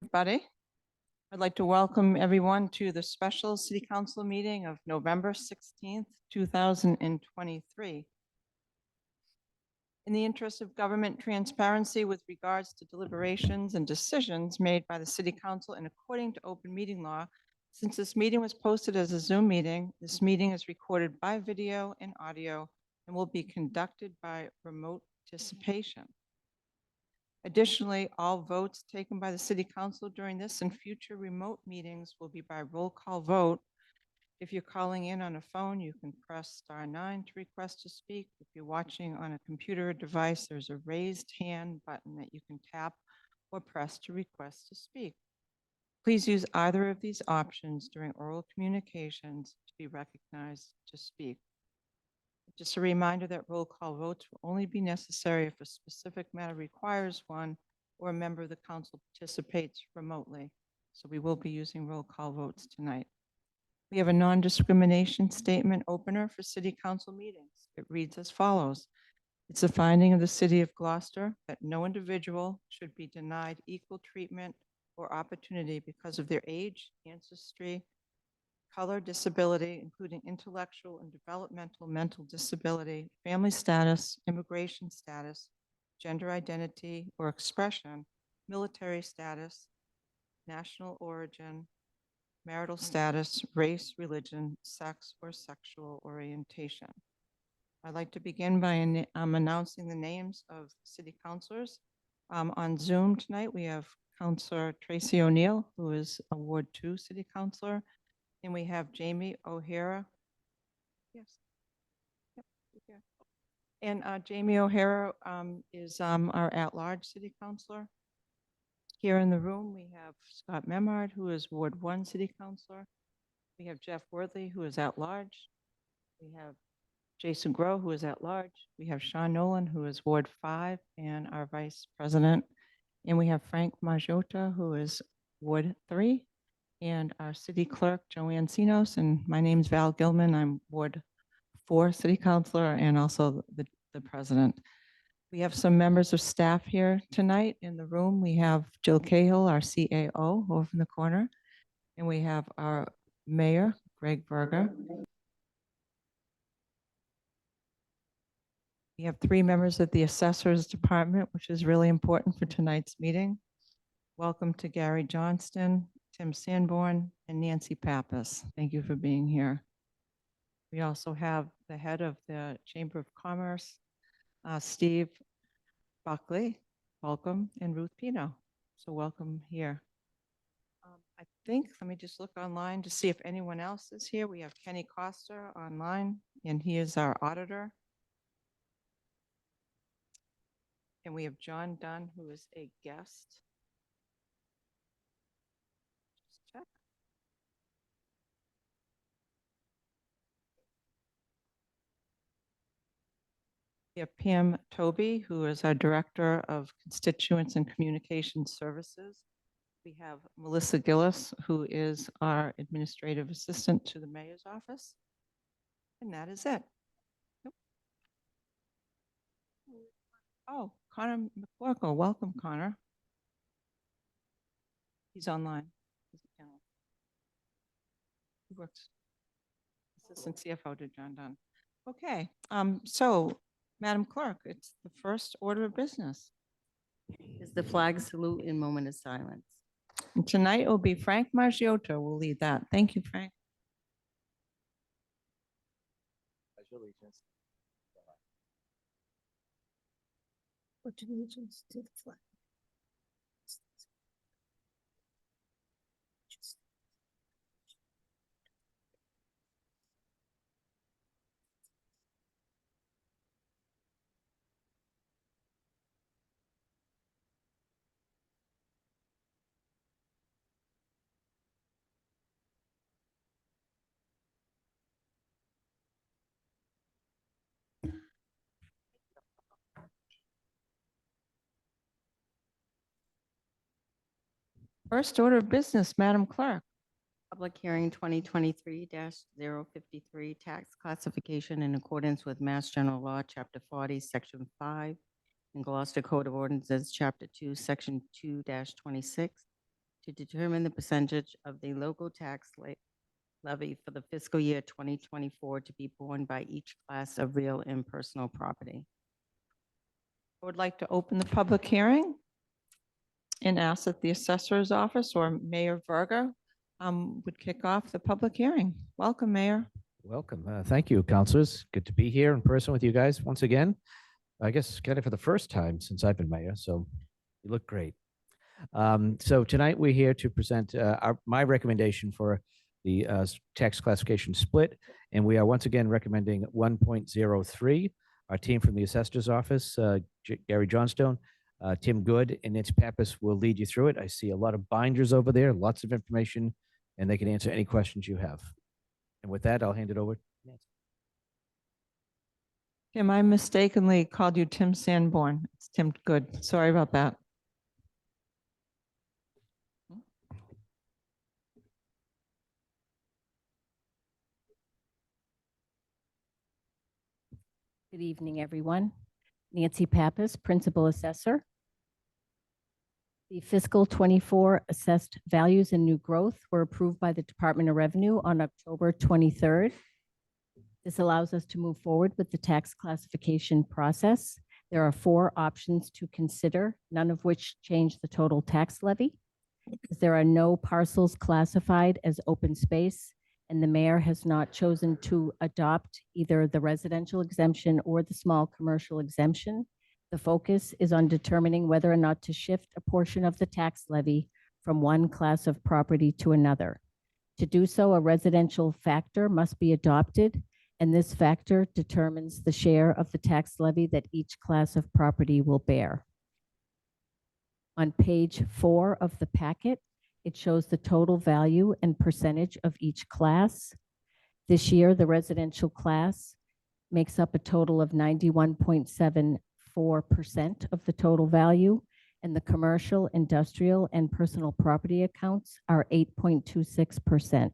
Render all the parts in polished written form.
Everybody. I'd like to welcome everyone to the special city council meeting of November 16th, 2023. In the interest of government transparency with regards to deliberations and decisions made by the city council and according to open meeting law, since this meeting was posted as a Zoom meeting, this meeting is recorded by video and audio and will be conducted by remote participation. Additionally, all votes taken by the city council during this and future remote meetings will be by roll call vote. If you're calling in on a phone, you can press *9 to request to speak. If you're watching on a computer or device, there's a raised hand button that you can tap or press to request to speak. Please use either of these options during oral communications to be recognized to speak. Just a reminder that roll call votes will only be necessary if a specific matter requires one or a member of the council participates remotely. So we will be using roll call votes tonight. We have a non-discrimination statement opener for city council meetings. It reads as follows. It's the finding of the city of Gloucester that no individual should be denied equal treatment or opportunity because of their age, ancestry, color, disability, including intellectual and developmental mental disability, family status, immigration status, gender identity or expression, military status, national origin, marital status, race, religion, sex, or sexual orientation. I'd like to begin by announcing the names of city councilors. On Zoom tonight, we have Councilor Tracy O'Neill, who is a Ward 2 city councilor. And we have Jamie O'Hara. Yes. Yep, here. And Jamie O'Hara is our at-large city councilor. Here in the room, we have Scott Memard, who is Ward 1 city councilor. We have Jeff Worthy, who is at-large. We have Jason Groh, who is at-large. We have Sean Nolan, who is Ward 5 and our vice president. And we have Frank Majota, who is Ward 3. And our city clerk, Joanne Sinos, and my name's Val Gilman. I'm Ward 4 city councilor and also the president. We have some members of staff here tonight in the room. We have Jill Cahill, our CAO, over in the corner. And we have our mayor, Greg Berger. We have 3 members of the assessors department, which is really important for tonight's meeting. Welcome to Gary Johnston, Tim Sanborn, and Nancy Pappas. Thank you for being here. We also have the head of the Chamber of Commerce, Steve Buckley, welcome, and Ruth Pino. So welcome here. I think, let me just look online to see if anyone else is here. We have Kenny Costa online, and he is our auditor. And we have John Dunn, who is a guest. Just check. We have Pam Toby, who is our Director of Constituents and Communication Services. We have Melissa Gillis, who is our Administrative Assistant to the Mayor's Office. And that is it. Yep. Oh, Connor McCorkle. Welcome, Connor. He's online. He works Assistant CFO to John Dunn. Okay, so Madam Clerk, it's the first order of business. Is the flag salute in moment of silence. And tonight it will be Frank Margiota will lead that. Thank you, Frank. Pledge allegiance. Pledge allegiance to the flag. First order of business, Madam Clerk. Public hearing 2023-053 tax classification in accordance with Mass General Law, Chapter 40, Section 5, and Gloucester Code of Ordinances, Chapter 2, Section 2-26, to determine the percentage of the local tax levy for the fiscal year 2024 to be borne by each class of real and personal property. I would like to open the public hearing and ask that the assessor's office or Mayor Verga would kick off the public hearing. Welcome, Mayor. Welcome. Thank you, counselors. Good to be here in person with you guys once again. I guess kind of for the first time since I've been mayor, so you look great. So tonight we're here to present my recommendation for the tax classification split, and we are once again recommending 1.03. Our team from the assessor's office, Gary Johnstone, Tim Good, and Nancy Pappas will lead you through it. I see a lot of binders over there, lots of information, and they can answer any questions you have. And with that, I'll hand it over to Nancy. Tim, I mistakenly called you Tim Sanborn. It's Tim Good. Sorry about that. Good evening, everyone. Nancy Pappas, Principal Assessor. The fiscal 24 assessed values and new growth were approved by the Department of Revenue on October 23rd. This allows us to move forward with the tax classification process. There are 4 options to consider, none of which change the total tax levy. There are no parcels classified as open space, and the mayor has not chosen to adopt either the residential exemption or the small commercial exemption. The focus is on determining whether or not to shift a portion of the tax levy from one class of property to another. To do so, a residential factor must be adopted, and this factor determines the share of the tax levy that each class of property will bear. On page 4 of the packet, it shows the total value and percentage of each class. This year, the residential class makes up a total of 91.74% of the total value, and the commercial, industrial, and personal property accounts are 8.26%.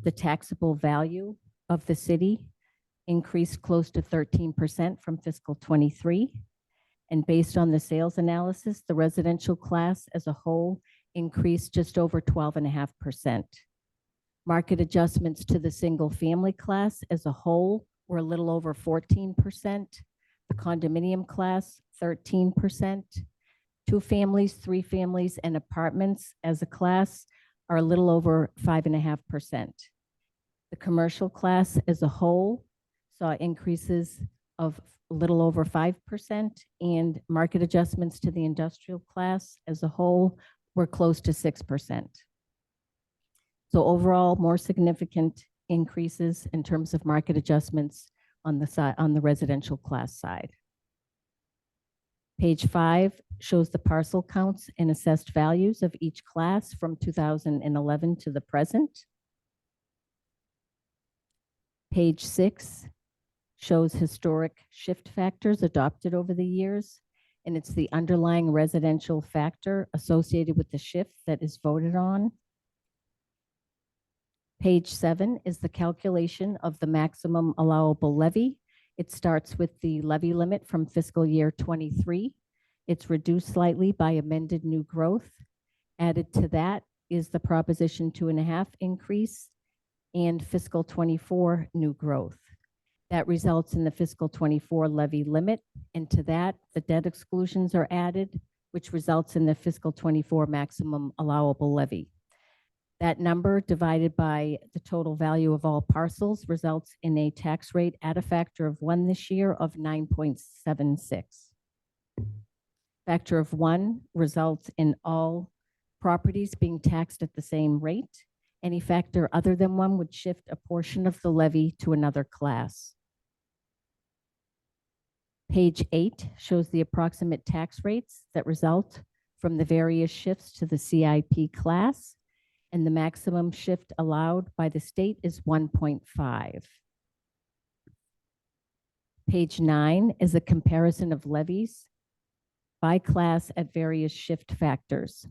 The taxable value of the city increased close to 13% from fiscal 23. And based on the sales analysis, the residential class as a whole increased just over 12.5%. Market adjustments to the single family class as a whole were a little over 14%. The condominium class, 13%. 2 families, 3 families, and apartments as a class are a little over 5.5%. The commercial class as a whole saw increases of a little over 5%, and market adjustments to the industrial class as a whole were close to 6%. So overall, more significant increases in terms of market adjustments on the residential class side. Page 5 shows the parcel counts and assessed values of each class from 2011 to the present. Page 6 shows historic shift factors adopted over the years, and it's the underlying residential factor associated with the shift that is voted on. Page 7 is the calculation of the maximum allowable levy. It starts with the levy limit from fiscal year 23. It's reduced slightly by amended new growth. Added to that is the Proposition 2.5 increase and fiscal 24 new growth. That results in the fiscal 24 levy limit, and to that, the debt exclusions are added, which results in the fiscal 24 maximum allowable levy. That number divided by the total value of all parcels results in a tax rate at a factor of 1 this year of 9.76. Factor of 1 results in all properties being taxed at the same rate. Any factor other than 1 would shift a portion of the levy to another class. Page 8 shows the approximate tax rates that result from the various shifts to the CIP class, and the maximum shift allowed by the state is 1.5. Page 9 is a comparison of levies by class at various shift factors.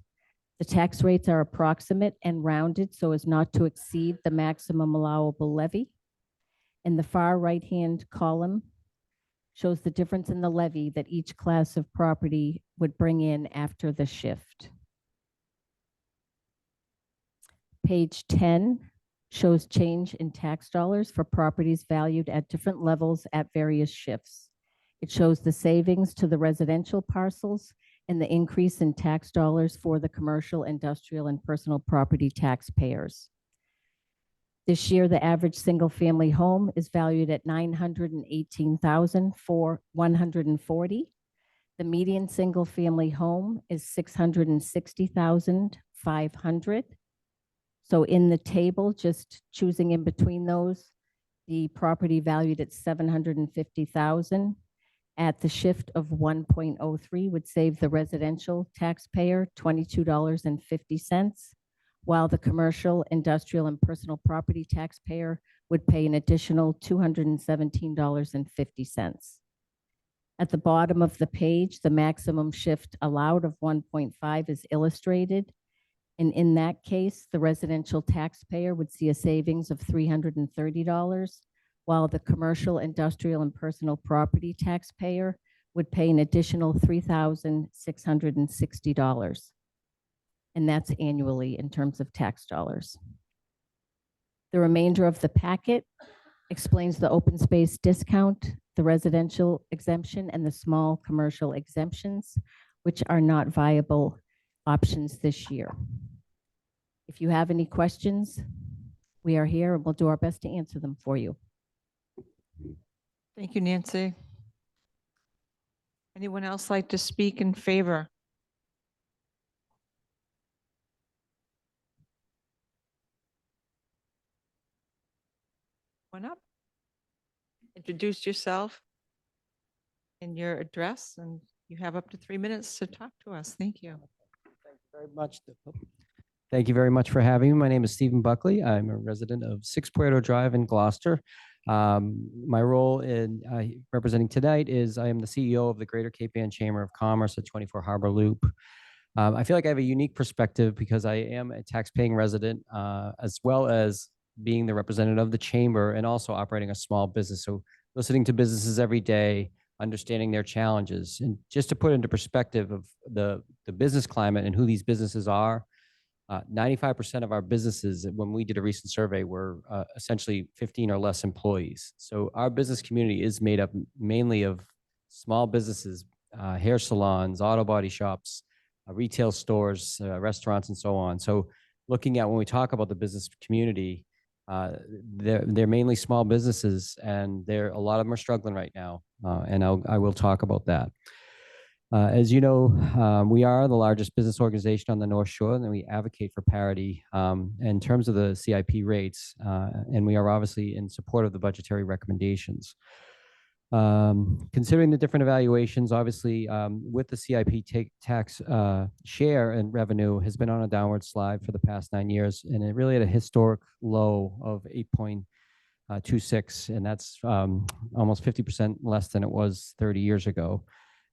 The tax rates are approximate and rounded so as not to exceed the maximum allowable levy. And the far right-hand column shows the difference in the levy that each class of property would bring in after the shift. Page 10 shows change in tax dollars for properties valued at different levels at various shifts. It shows the savings to the residential parcels and the increase in tax dollars for the commercial, industrial, and personal property taxpayers. This year, the average single-family home is valued at $918,140. The median single-family home is $660,500. So in the table, just choosing in between those, the property valued at $750,000 at the shift of 1.03 would save the residential taxpayer $22.50, while the commercial, industrial, and personal property taxpayer would pay an additional $217.50. At the bottom of the page, the maximum shift allowed of 1.5 is illustrated. And in that case, the residential taxpayer would see a savings of $330, while the commercial, industrial, and personal property taxpayer would pay an additional $3,660. And that's annually in terms of tax dollars. The remainder of the packet explains the open space discount, the residential exemption, and the small commercial exemptions, which are not viable options this year. If you have any questions, we are here and we'll do our best to answer them for you. Thank you, Nancy. Anyone else like to speak in favor? One up. Introduce yourself and your address, and you have up to 3 minutes to talk to us. Thank you. Thank you very much. Thank you very much for having me. My name is Stephen Buckley. I'm a resident of 6 Puerto Drive in Gloucester. My role in representing tonight is I am the CEO of the Greater Cape Ann Chamber of Commerce at 24 Harbor Loop. I feel like I have a unique perspective because I am a tax-paying resident, as well as being the representative of the chamber and also operating a small business. So listening to businesses every day, understanding their challenges. And just to put into perspective of the business climate and who these businesses are, 95% of our businesses, when we did a recent survey, were essentially 15 or less employees. So our business community is made up mainly of small businesses, hair salons, auto body shops, retail stores, restaurants, and so on. So looking at when we talk about the business community, they're mainly small businesses, and a lot of them are struggling right now, and I will talk about that. As you know, we are the largest business organization on the North Shore, and we advocate for parity in terms of the CIP rates, and we are obviously in support of the budgetary recommendations. Considering the different evaluations, obviously, with the CIP tax share and revenue has been on a downward slide for the past 9 years, and it really had a historic low of 8.26, and that's almost 50% less than it was 30 years ago.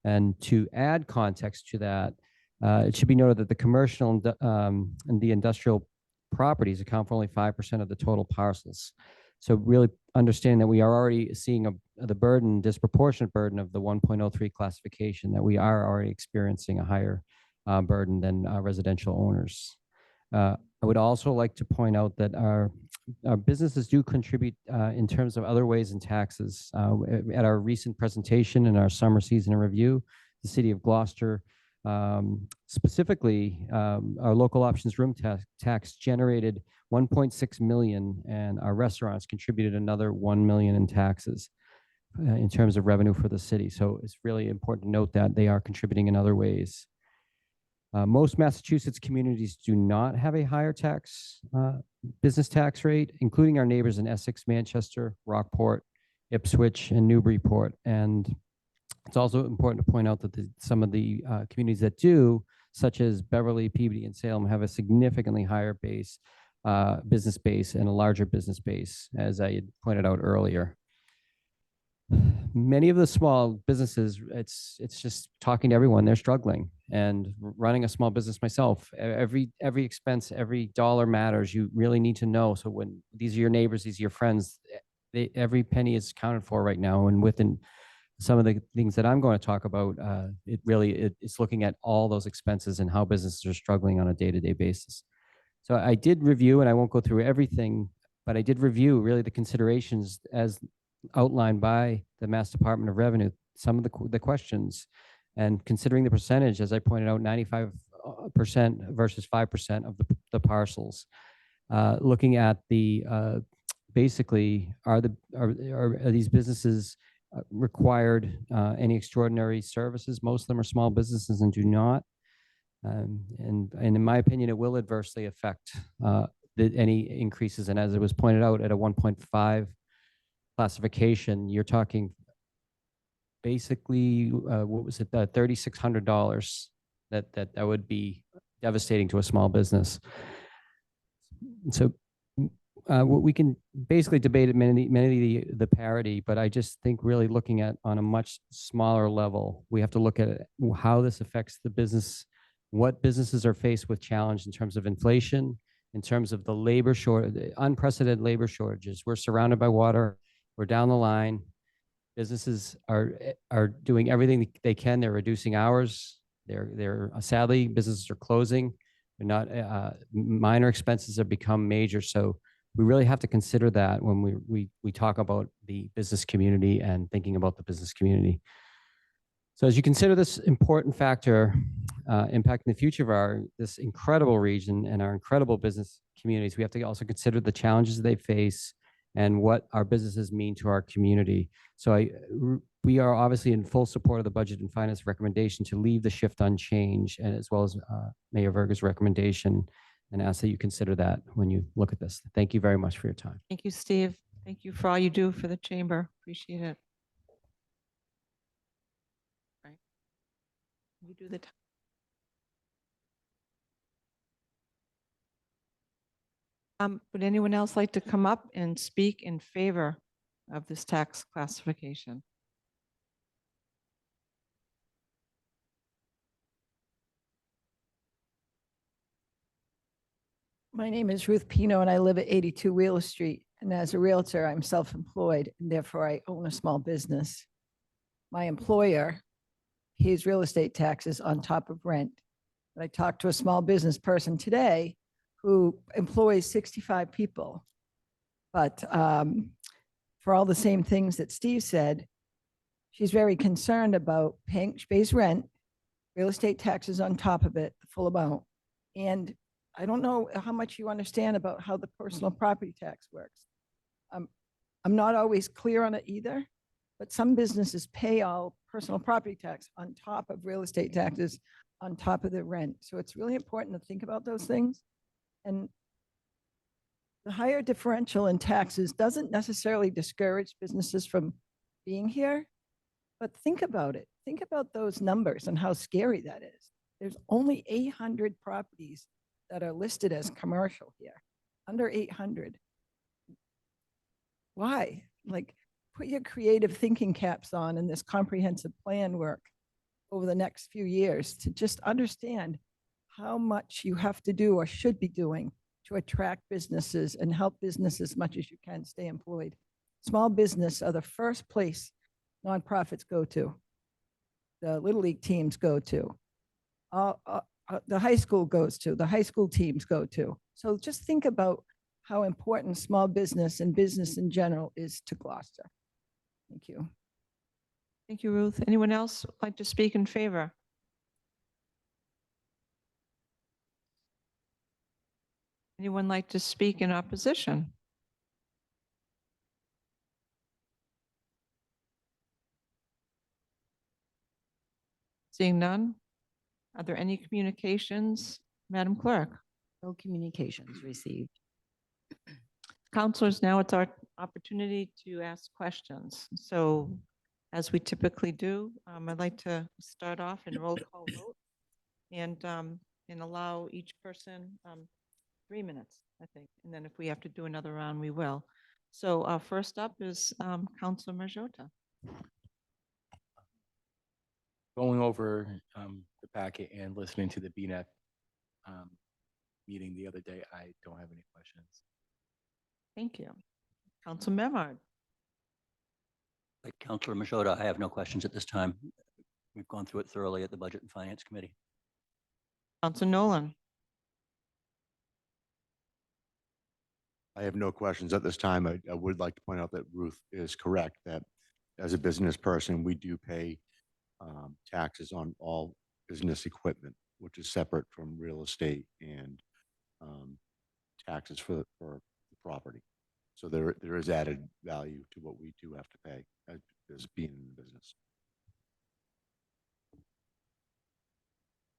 And to add context to that, it should be noted that the commercial and the industrial properties account for only 5% of the total parcels. So really understanding that we are already seeing the disproportionate burden of the 1.03 classification, that we are already experiencing a higher burden than residential owners. I would also like to point out that our businesses do contribute in terms of other ways in taxes. At our recent presentation in our summer season review, the city of Gloucester, specifically, our local options room tax generated 1.6 million, and our restaurants contributed another 1 million in taxes in terms of revenue for the city. So it's really important to note that they are contributing in other ways. Most Massachusetts communities do not have a higher business tax rate, including our neighbors in Essex, Manchester, Rockport, Ipswich, and Newburyport. And it's also important to point out that some of the communities that do, such as Beverly, Peabody, and Salem, have a significantly higher business base and a larger business base, as I had pointed out earlier. Many of the small businesses, it's just talking to everyone, they're struggling. And running a small business myself, every expense, every dollar matters. You really need to know. So when these are your neighbors, these are your friends, every penny is accounted for right now. And within some of the things that I'm going to talk about, it's looking at all those expenses and how businesses are struggling on a day-to-day basis. So I did review, and I won't go through everything, but I did review really the considerations as outlined by the Mass Department of Revenue, some of the questions, and considering the percentage, as I pointed out, 95% versus 5% of the parcels. Looking at the basically, are these businesses required any extraordinary services? Most of them are small businesses and do not. And in my opinion, it will adversely affect any increases. And as it was pointed out, at a 1.5 classification, you're talking basically, what was it, $3,600 that would be devastating to a small business. So we can basically debate many of the parity, but I just think really looking at on a much smaller level, we have to look at how this affects the business, what businesses are faced with challenge in terms of inflation, in terms of the labor shortage, unprecedented labor shortages. We're surrounded by water. We're down the line. Businesses are doing everything they can. They're reducing hours. They're sadly, businesses are closing. They're not minor expenses have become major. So we really have to consider that when we talk about the business community and thinking about the business community. So as you consider this important factor impacting the future of this incredible region and our incredible business communities, we have to also consider the challenges they face and what our businesses mean to our community. So we are obviously in full support of the Budget and Finance recommendation to leave the shift unchanged, and as well as Mayor Verga's recommendation, and ask that you consider that when you look at this. Thank you very much for your time. Thank you, Steve. Thank you for all you do for the chamber. Appreciate it. Right. You do the. Would anyone else like to come up and speak in favor of this tax classification? My name is Ruth Pino and I live at 82 Wheeler Street. And as a Realtor, I'm self-employed and therefore I own a small business. My employer pays real estate taxes on top of rent. But I talked to a small business person today who employs 65 people. But for all the same things that Steve said, she's very concerned about paying, she pays rent, real estate taxes on top of it, the full amount. And I don't know how much you understand about how the personal property tax works. I'm not always clear on it either, but some businesses pay all personal property tax on top of real estate taxes, on top of the rent. So it's really important to think about those things. And the higher differential in taxes doesn't necessarily discourage businesses from being here, but think about it. Think about those numbers and how scary that is. There's only 800 properties that are listed as commercial here, under 800. Why? Like, put your creative thinking caps on in this comprehensive plan work over the next few years to just understand how much you have to do or should be doing to attract businesses and help business as much as you can stay employed. Small business are the first place nonprofits go to, the Little League teams go to, the high school goes to, the high school teams go to. So just think about how important small business and business in general is to Gloucester. Thank you. Thank you, Ruth. Anyone else like to speak in favor? Anyone like to speak in opposition? Seeing none, are there any communications, Madam Clerk? No communications received. Counselors, now it's our opportunity to ask questions. So as we typically do, I'd like to start off and roll call vote and allow each person 3 minutes, I think. And then if we have to do another round, we will. So first up is Councilor Marjota. Going over the packet and listening to the BNEC meeting the other day, I don't have any questions. Thank you. Council Memard. Like Councilor Machota, I have no questions at this time. We've gone through it thoroughly at the Budget and Finance Committee. Council Nolan. I have no questions at this time. I would like to point out that Ruth is correct, that as a business person, we do pay taxes on all business equipment, which is separate from real estate and taxes for the property. So there is added value to what we do have to pay as being in the business.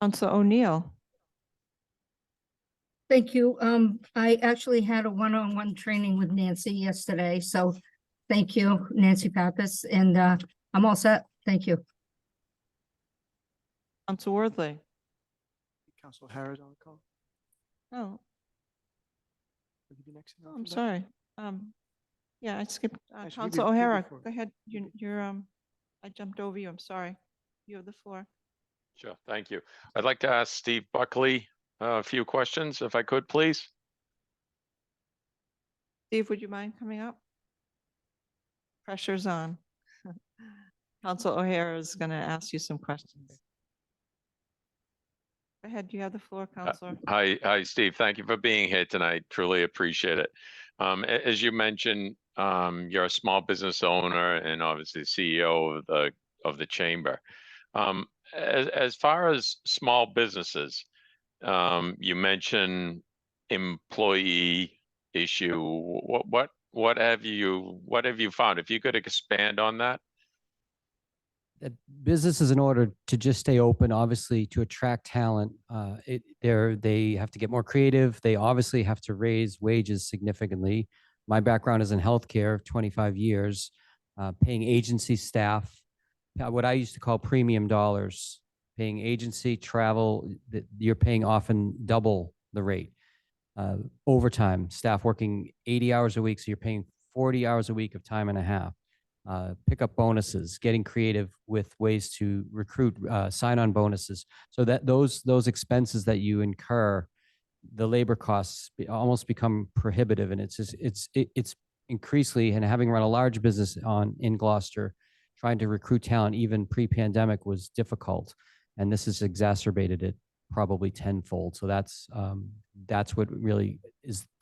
Council O'Neill. Thank you. I actually had a one-on-one training with Nancy yesterday, so thank you, Nancy Pappas, and I'm all set. Thank you. Council Worthley. Council Harris on the call. Oh, Will you be next? oh, I'm sorry. Yeah, I skipped, Actually, Council you O'Hara, before. go ahead. You're, I jumped over you. I'm sorry. You have the floor. Sure, thank you. I'd like to ask Steve Buckley a few questions, if I could, please. Steve, would you mind coming up? Pressure's on. Council O'Hara is going to ask you some questions. Go ahead, you have the floor, Counselor. Hi, Steve. Thank you for being here tonight. Truly appreciate it. As you mentioned, you're a small business owner and obviously CEO of the chamber. As far as small businesses, you mentioned employee issue. What have you found? If you could expand on that. That businesses, in order to just stay open, obviously to attract talent, they have to get more creative. They obviously have to raise wages significantly. My background is in healthcare, 25 years, paying agency staff, what I used to call premium dollars, paying agency travel, that you're paying often double the rate. Overtime, staff working 80 hours a week, so you're paying 40 hours a week of time and a half. Pickup bonuses, getting creative with ways to recruit, sign-on bonuses, so that those expenses that you incur, the labor costs almost become prohibitive, and it's increasingly. And having run a large business in Gloucester, trying to recruit talent even pre-pandemic was difficult, and this has exacerbated it probably tenfold. So that's what really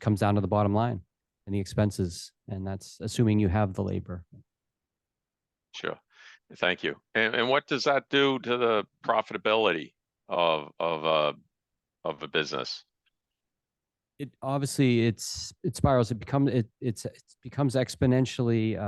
comes down to the bottom line and the expenses, and that's assuming you have the labor. Sure. Thank you. And what does that do to the profitability of a business? It obviously it spirals. It becomes exponentially,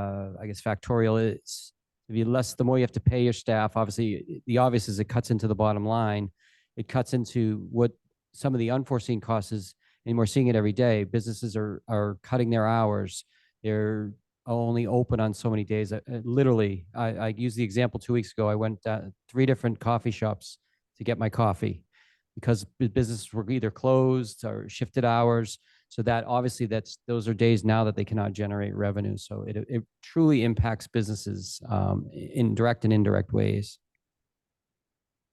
I guess, factorial. It's the more you have to pay your staff. Obviously, the obvious is it cuts into the bottom line. It cuts into what some of the unforeseen costs is, and we're seeing it every day. Businesses are cutting their hours. They're only open on so many days. Literally, I used the example 2 weeks ago. I went 3 different coffee shops to get my coffee because businesses were either closed or shifted hours. So that obviously those are days now that they cannot generate revenue. So it truly impacts businesses in direct and indirect ways.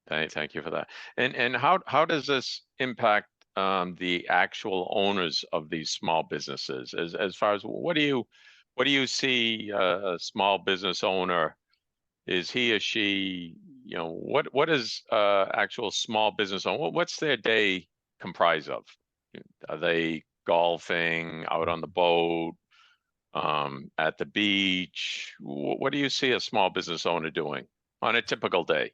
Thank you for that. And how does this impact the actual owners of these small businesses? As far as what do you see a small business owner? Is he or she, what is actual small business owner? What's their day comprised of? Are they golfing, out on the boat, at the beach? What do you see a small business owner doing on a typical day?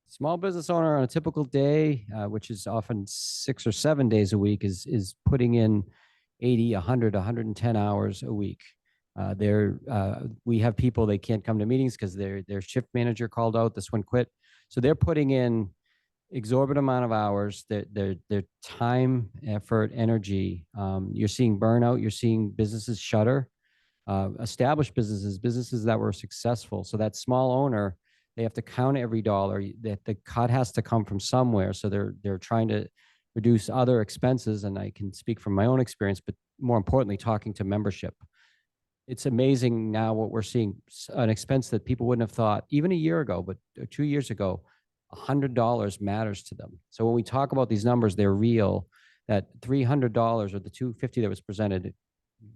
Small business owner on a typical day, which is often 6 or 7 days a week, is putting in 80, 100, 110 hours a week. We have people, they can't come to meetings because their shift manager called out, this one quit. So they're putting in exorbitant amount of hours, their time, effort, energy. You're seeing burnout, you're seeing businesses shutter, established businesses that were successful. So that small owner, they have to count every dollar. That the cut has to come from somewhere. So they're trying to reduce other expenses. And I can speak from my own experience, but more importantly, talking to membership. It's amazing now what we're seeing, an expense that people wouldn't have thought even a year ago, but 2 years ago, $100 matters to them. So when we talk about these numbers, they're real. That $300 or the $250 that was presented,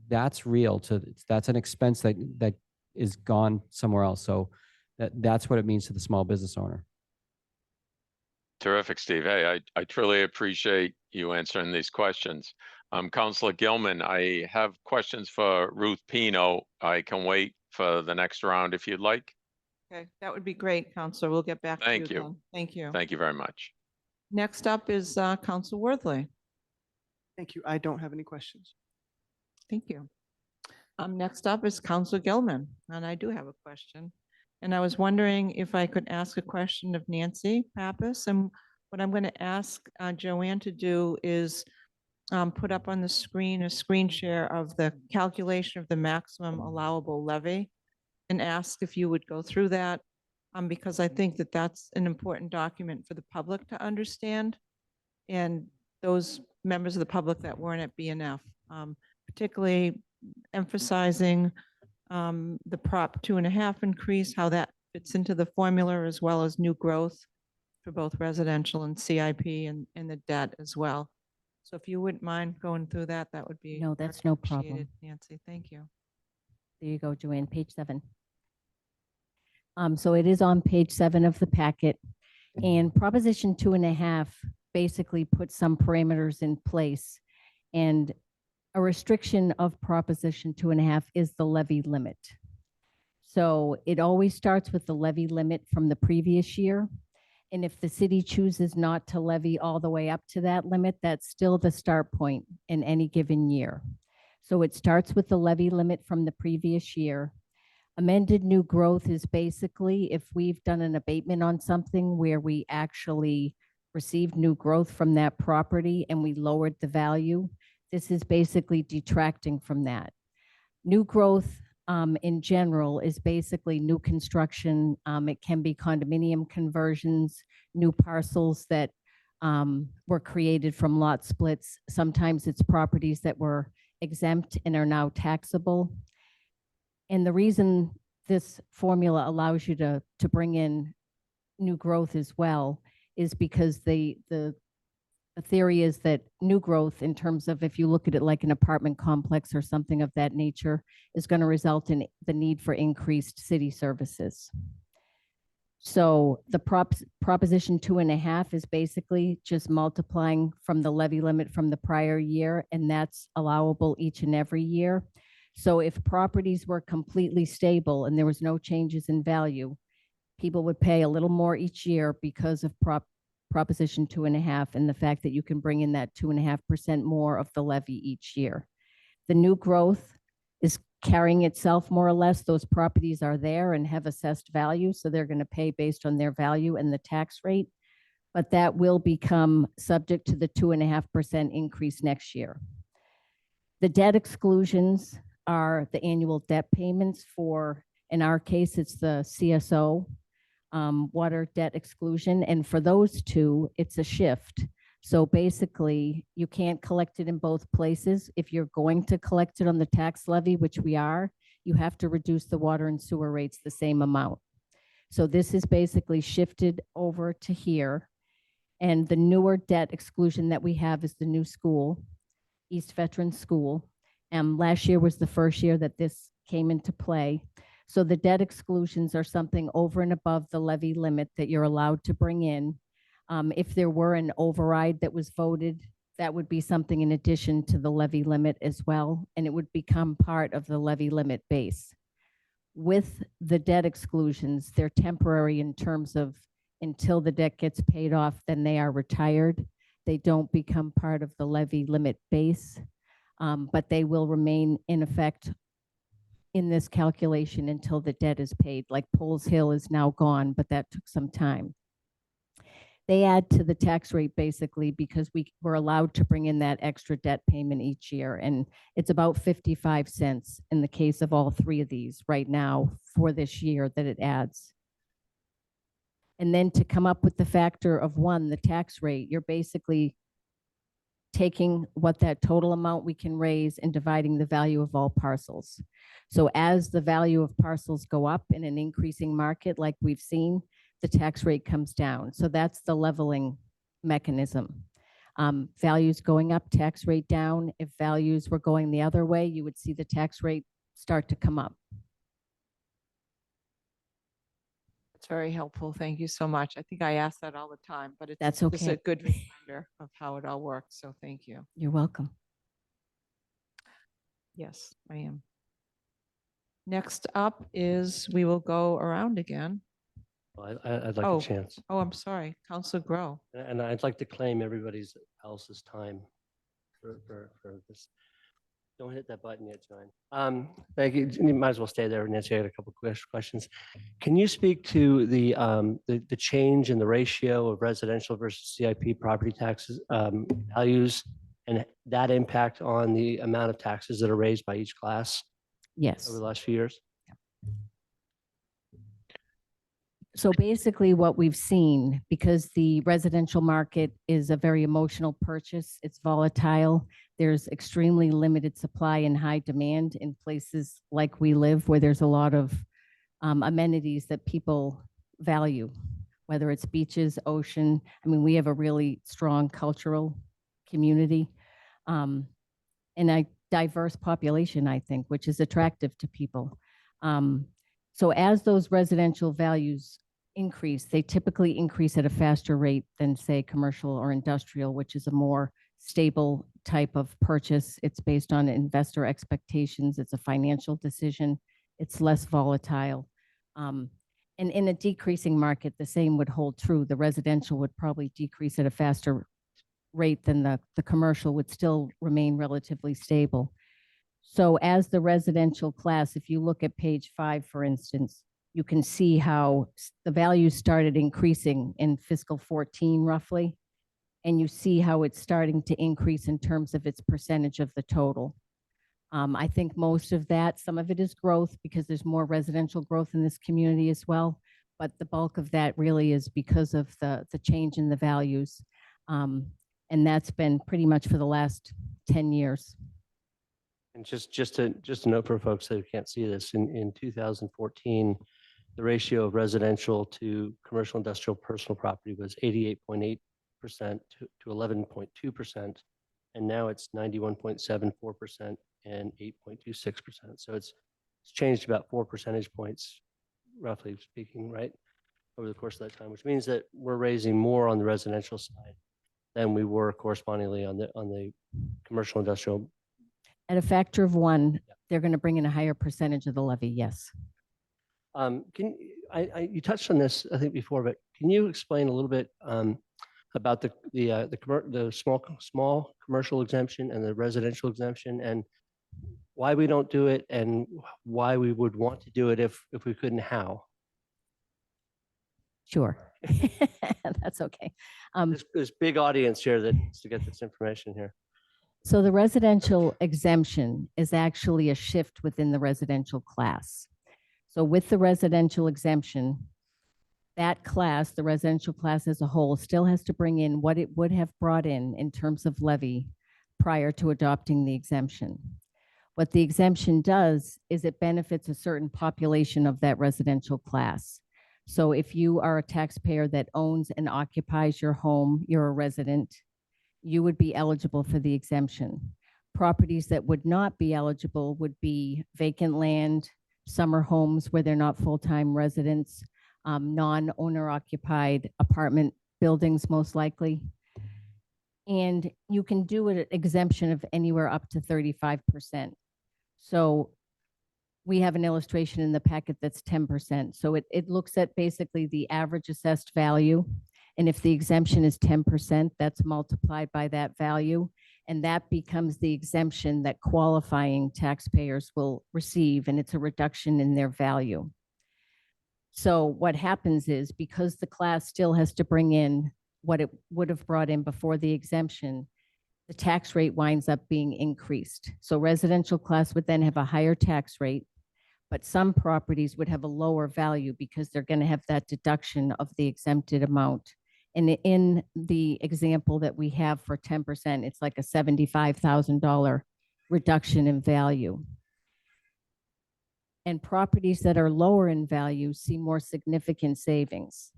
that's real. That's an expense that is gone somewhere else. So that's what it means to the small business owner. Terrific, Steve. Hey, I truly appreciate you answering these questions. Counselor Gilman, I have questions for Ruth Pino. I can wait for the next round if you'd like. Okay, that would be great, Counselor. We'll get back to you Thank you. then. Thank you. Thank you very much. Next up is Counsel Worthley. Thank you. I don't have any questions. Thank you. Next up is Counsel Gilman, and I do have a question. And I was wondering if I could ask a question of Nancy Pappas. And what I'm going to ask Joanne to do is put up on the screen a screen share of the calculation of the maximum allowable levy and ask if you would go through that because I think that that's an important document for the public to understand and those members of the public that weren't at BNF, particularly emphasizing the Prop 2.5 increase, how that fits into the formula, as well as new growth for both residential and CIP and the debt as well. So if you wouldn't mind going through that, that would be No, that's much no problem. appreciated, Nancy, thank you. There you go, Joanne, page 7. So it is on page 7 of the packet. And Proposition 2.5 basically puts some parameters in place. And a restriction of Proposition 2.5 is the levy limit. So it always starts with the levy limit from the previous year. And if the city chooses not to levy all the way up to that limit, that's still the start point in any given year. So it starts with the levy limit from the previous year. Amended new growth is basically if we've done an abatement on something where we actually received new growth from that property and we lowered the value, this is basically detracting from that. New growth in general is basically new construction. It can be condominium conversions, new parcels that were created from lot splits. Sometimes it's properties that were exempt and are now taxable. And the reason this formula allows you to bring in new growth as well is because the theory is that new growth, in terms of if you look at it like an apartment complex or something of that nature, is going to result in the need for increased city services. So the Proposition 2.5 is basically just multiplying from the levy limit from the prior year, and that's allowable each and every year. So if properties were completely stable and there was no changes in value, people would pay a little more each year because of Proposition 2.5 and the fact that you can bring in that 2.5% more of the levy each year. The new growth is carrying itself more or less. Those properties are there and have assessed value, so they're going to pay based on their value and the tax rate, but that will become subject to the 2.5% increase next year. The debt exclusions are the annual debt payments for, in our case, it's the CSO water debt exclusion. And for those two, it's a shift. So basically, you can't collect it in both places. If you're going to collect it on the tax levy, which we are, you have to reduce the water and sewer rates the same amount. So this is basically shifted over to here. And the newer debt exclusion that we have is the new school, East Veteran School. Last year was the first year that this came into play. So the debt exclusions are something over and above the levy limit that you're allowed to bring in. If there were an override that was voted, that would be something in addition to the levy limit as well, and it would become part of the levy limit base. With the debt exclusions, they're temporary in terms of until the debt gets paid off, then they are retired. They don't become part of the levy limit base. But they will remain in effect in this calculation until the debt is paid. Like Poles Hill is now gone, but that took some time. They add to the tax rate basically because we were allowed to bring in that extra debt payment each year. And it's about 55 cents in the case of all three of these right now for this year that it adds. And then to come up with the factor of 1, the tax rate, you're basically taking what that total amount we can raise and dividing the value of all parcels. So as the value of parcels go up in an increasing market like we've seen, the tax rate comes down. So that's the leveling mechanism. Values going up, tax rate down. If values were going the other way, you would see the tax rate start to come up. It's very helpful. Thank you so much. I think I ask that all the time, but it's That's just a okay. good reminder of how it all works. So thank you. You're welcome. Yes, I am. Next up is, we will go around again. I'd like Oh. a chance. Oh, I'm sorry, Counselor Grow. And I'd like to claim everybody's else's time for this. Don't hit that button yet, John. Thank you. You might as well stay there, Nancy. I had a couple of questions. Can you speak to the change in the ratio of residential versus CIP property taxes values and that impact on the amount of taxes that are raised by each class Yes. over the last few years? So basically what we've seen, because the residential market is a very emotional purchase, it's volatile. There's extremely limited supply and high demand in places like we live where there's a lot of amenities that people value, whether it's beaches, ocean. I mean, we have a really strong cultural community and a diverse population, I think, which is attractive to people. So as those residential values increase, they typically increase at a faster rate than, say, commercial or industrial, which is a more stable type of purchase. It's based on investor expectations. It's a financial decision. It's less volatile. And in a decreasing market, the same would hold true. The residential would probably decrease at a faster rate than the commercial would still remain relatively stable. So as the residential class, if you look at page 5, for instance, you can see how the values started increasing in fiscal 14 roughly, and you see how it's starting to increase in terms of its percentage of the total. I think most of that, some of it is growth because there's more residential growth in this community as well, but the bulk of that really is because of the change in the values. And that's been pretty much for the last 10 years. And just a note for folks that can't see this, in 2014, the ratio of residential to commercial, industrial, personal property was 88.8% to 11.2%. And now it's 91.74% and 8.26%. So it's changed about 4 percentage points, roughly speaking, right, over the course of that time, which means that we're raising more on the residential side than we were correspondingly on the commercial, industrial. At a factor of 1, they're going to bring in a higher percentage of the levy, yes. You touched on this, I think, before, but can you explain a little bit about the small commercial exemption and the residential exemption, and why we don't do it, and why we would want to do it if we couldn't? How? Sure, that's okay. There's big audience here that needs to get this information here. So the residential exemption is actually a shift within the residential class. So with the residential exemption, that class, the residential class as a whole, still has to bring in what it would have brought in terms of levy prior to adopting the exemption. What the exemption does is it benefits a certain population of that residential class. So if you are a taxpayer that owns and occupies your home, you're a resident, you would be eligible for the exemption. Properties that would not be eligible would be vacant land, summer homes where they're not full-time residents, non-owner occupied apartment buildings most likely. And you can do an exemption of anywhere up to 35%. So we have an illustration in the packet that's 10%. So it looks at basically the average assessed value. And if the exemption is 10%, that's multiplied by that value. And that becomes the exemption that qualifying taxpayers will receive, and it's a reduction in their value. So what happens is, because the class still has to bring in what it would have brought in before the exemption, the tax rate winds up being increased. So residential class would then have a higher tax rate, but some properties would have a lower value because they're going to have that deduction of the exempted amount. And in the example that we have for 10%, it's like a $75,000 reduction in value. And properties that are lower in value see more significant savings.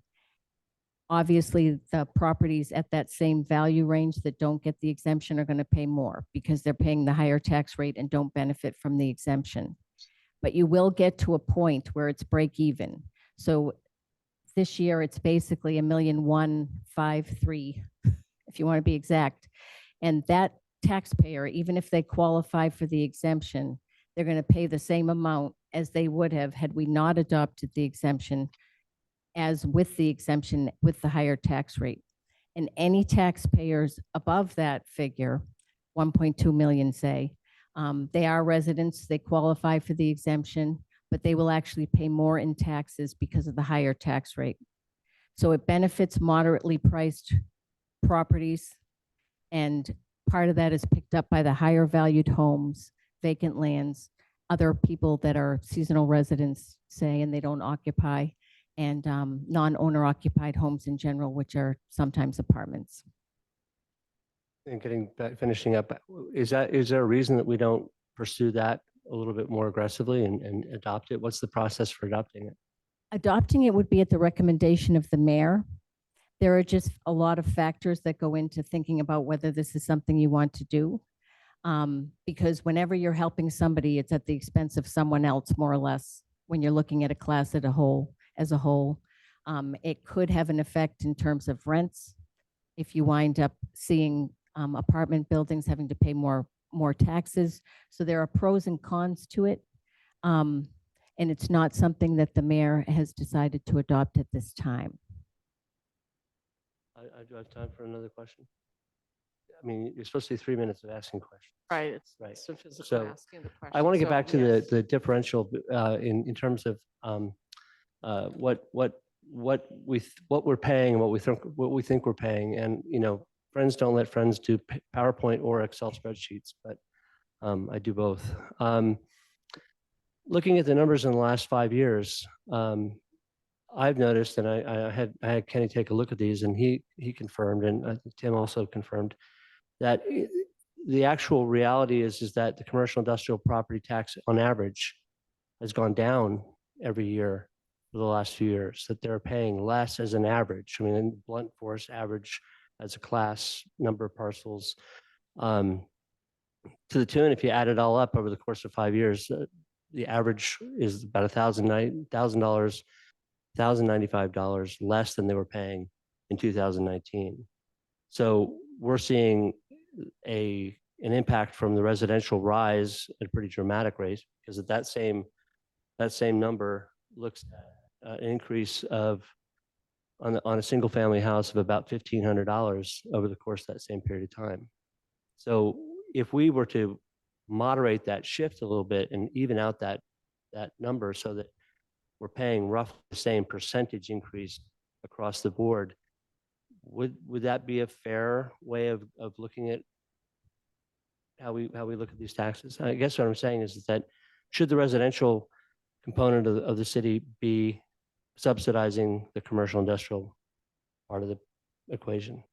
Obviously, the properties at that same value range that don't get the exemption are going to pay more because they're paying the higher tax rate and don't benefit from the exemption. But you will get to a point where it's break even. So this year, it's basically $1,153,000, if you want to be exact. And that taxpayer, even if they qualify for the exemption, they're going to pay the same amount as they would have had we not adopted the exemption as with the exemption with the higher tax rate. And any taxpayers above that figure, 1.2 million say, they are residents, they qualify for the exemption, but they will actually pay more in taxes because of the higher tax rate. So it benefits moderately priced properties, and part of that is picked up by the higher valued homes, vacant lands, other people that are seasonal residents, say, and they don't occupy, and non-owner occupied homes in general, which are sometimes apartments. And getting back, finishing up, is there a reason that we don't pursue that a little bit more aggressively and adopt it? What's the process for adopting it? Adopting it would be at the recommendation of the mayor. There are just a lot of factors that go into thinking about whether this is something you want to do. Because whenever you're helping somebody, it's at the expense of someone else, more or less, when you're looking at a class as a whole. It could have an effect in terms of rents. If you wind up seeing apartment buildings having to pay more taxes. So there are pros and cons to it. And it's not something that the mayor has decided to adopt at this time. I do have time for another question. I mean, you're supposed to be 3 minutes of asking questions. Right, it's Right. it's the physical So, asking the question. I want to get So, back to yes. the differential in terms of what we're paying and what we think we're paying. And, you know, friends don't let friends do PowerPoint or Excel spreadsheets, but I do both. Looking at the numbers in the last 5 years, I've noticed, and I had Kenny take a look at these, and he confirmed, and Tim also confirmed, that the actual reality is that the commercial industrial property tax on average has gone down every year for the last few years, that they're paying less as an average. I mean, in blunt force average as a class, number of parcels, to the tune, if you add it all up over the course of 5 years, the average is about $1,095 less than they were paying in 2019. So we're seeing an impact from the residential rise at a pretty dramatic rate, because at that same number looks at an increase of on a single family house of about $1,500 over the course of that same period of time. So if we were to moderate that shift a little bit and even out that number so that we're paying roughly the same percentage increase across the board, would that be a fair way of looking at how we look at these taxes? I guess what I'm saying is that should the residential component of the city be subsidizing the commercial industrial part of the equation?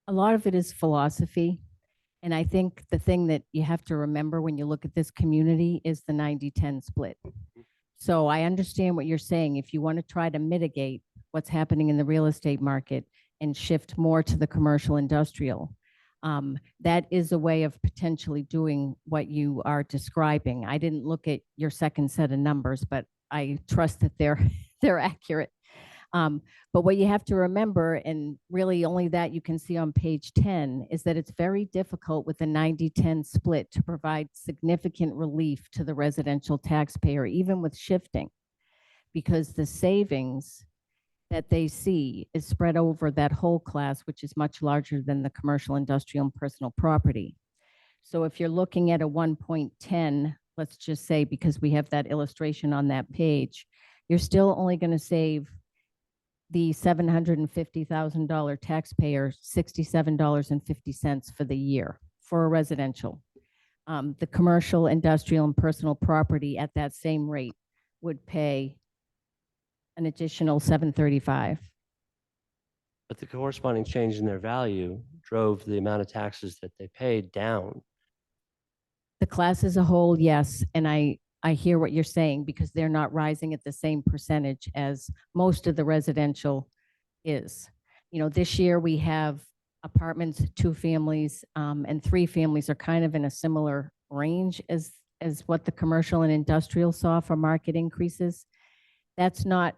A lot of it is philosophy. And I think the thing that you have to remember when you look at this community is the 90-10 split. So I understand what you're saying. If you want to try to mitigate what's happening in the real estate market and shift more to the commercial industrial, that is a way of potentially doing what you are describing. I didn't look at your second set of numbers, but I trust that they're accurate. But what you have to remember, and really only that you can see on page 10, is that it's very difficult with the 90-10 split to provide significant relief to the residential taxpayer, even with shifting, because the savings that they see is spread over that whole class, which is much larger than the commercial, industrial, and personal property. So if you're looking at a 1.10, let's just say, because we have that illustration on that page, you're still only going to save the $750,000 taxpayer $67.50 for the year for a residential. The commercial, industrial, and personal property at that same rate would pay an additional $735. But the corresponding change in their value drove the amount of taxes that they paid down. The class as a whole, yes, and I hear what you're saying, because they're not rising at the same percentage as most of the residential is. You know, this year we have apartments, 2 families, and 3 families are kind of in a similar range as what the commercial and industrial saw for market increases. That's not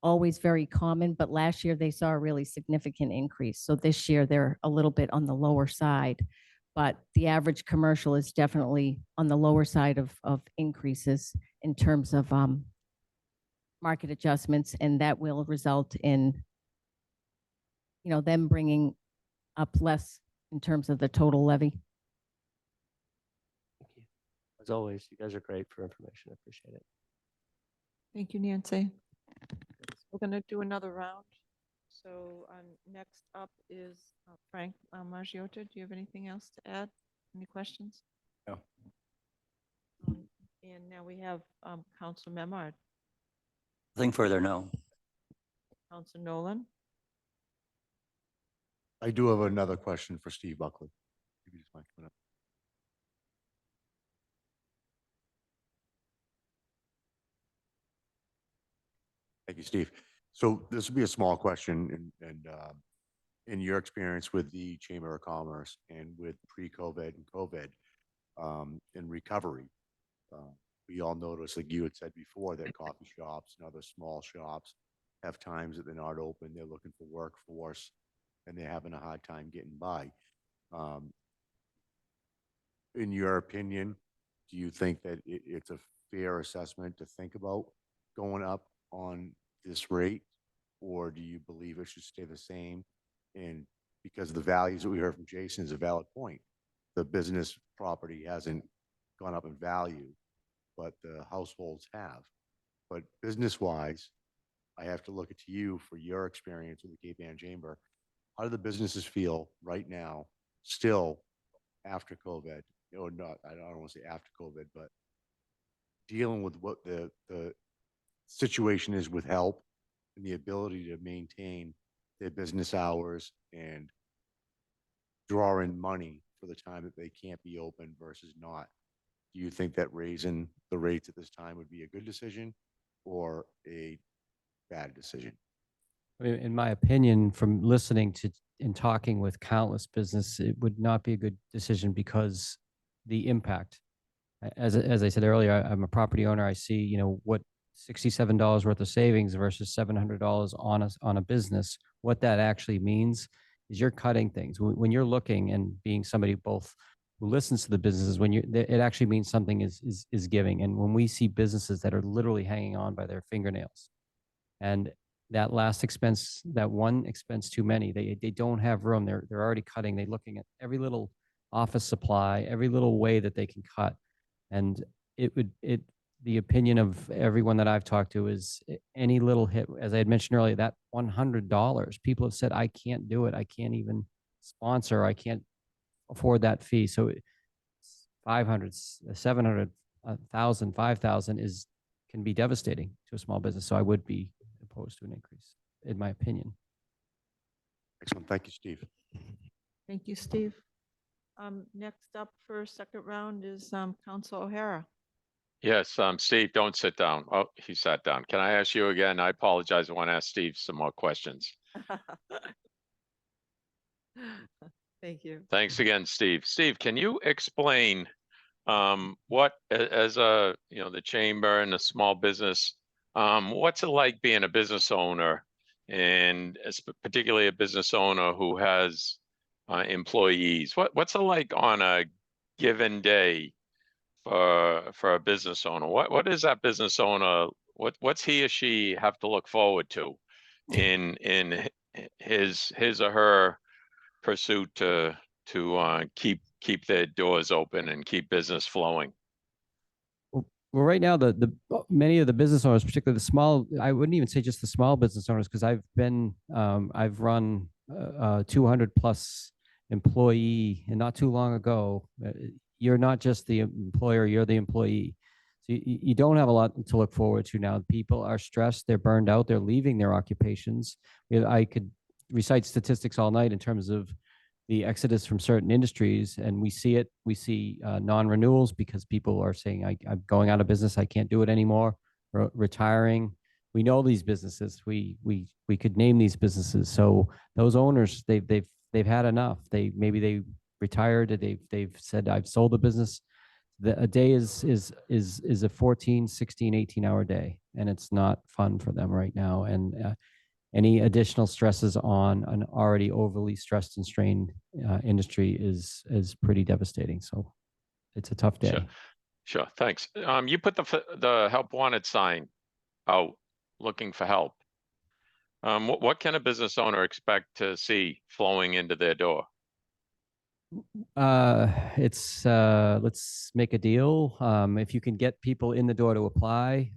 always very common, but last year they saw a really significant increase. So this year they're a little bit on the lower side. But the average commercial is definitely on the lower side of increases in terms of market adjustments, and that will result in, them bringing up less in terms of the total levy. Thank you. As always, you guys are great for information. I appreciate it. Thank you, Nancy. We're going to do another round. So next up is Frank Margiotta. Do you have anything else to add? Any questions? No. And now we have Council Memard, Nothing further, no. Council Nolan. I do have another question for Steve Buckley. If you just mind coming up. Thank you, Steve. So this will be a small question, and in your experience with the Chamber of Commerce and with pre-COVID and COVID in recovery, we all noticed, like you had said before, that coffee shops and other small shops have times that they're not open. They're looking for workforce, and they're having a hard time getting by. In your opinion, do you think that it's a fair assessment to think about going up on this rate, or do you believe it should stay the same? And because of the values that we heard from Jason is a valid point, the business property hasn't gone up in value, but the households have. But business-wise, I have to look at you for your experience with the Cape Ann Chamber. How do the businesses feel right now, still after COVID, or not? I don't want to say after COVID, but dealing with what the situation is with help and the ability to maintain their business hours and draw in money for the time that they can't be open versus not. Do you think that raising the rates at this time would be a good decision or a bad decision? I mean, in my opinion, from listening to and talking with countless business, it would not be a good decision because the impact. As I said earlier, I'm a property owner. I see, what $67 worth of savings versus $700 on a business. What that actually means is you're cutting things. When you're looking and being somebody both who listens to the businesses, it actually means something is giving. And when we see businesses that are literally hanging on by their fingernails, and that last expense, that one expense too many, they don't have room. They're already cutting. They're looking at every little office supply, every little way that they can cut. And the opinion of everyone that I've talked to is any little hit, as I had mentioned earlier, that $100, people have said, I can't do it. I can't even sponsor. I can't afford that fee. So 500, 700, 1,000, 5,000 can be devastating to a small business. So I would be opposed to an increase, in my opinion. Excellent. Thank you, Steve. Thank you, Steve. Next up for second round is Council O'Hara. Yes, Steve, don't sit down. Oh, he sat down. Can I ask you again? I apologize. I want to ask Steve some more questions. Thank you. Thanks again, Steve. Steve, can you explain what, as the chamber and a small business, what's it like being a business owner, and particularly a business owner who has employees? What's it like on a given day for a business owner? What is that business owner? What's he or she have to look forward to in his or her pursuit to keep their doors open and keep business flowing? Well, right now, the many of the business owners, particularly the small, I wouldn't even say just the small business owners, because I've run 200 plus employee, and not too long ago, you're not just the employer, you're the employee. So you don't have a lot to look forward to now. People are stressed, they're burned out, they're leaving their occupations. I could recite statistics all night in terms of the exodus from certain industries, and we see it. We see non-renewals because people are saying, I'm going out of business, I can't do it anymore, retiring. We know these businesses. We could name these businesses. So those owners, they've had enough. Maybe they retired. They've said, I've sold the business. A day is a 14, 16, 18-hour day, and it's not fun for them right now. And any additional stresses on an already overly stressed and strained industry is pretty devastating. So it's a tough day. Sure. Sure, thanks. You put the help wanted sign out, looking for help. What can a business owner expect to see flowing into their door? It's let's make a deal. If you can get people in the door to apply,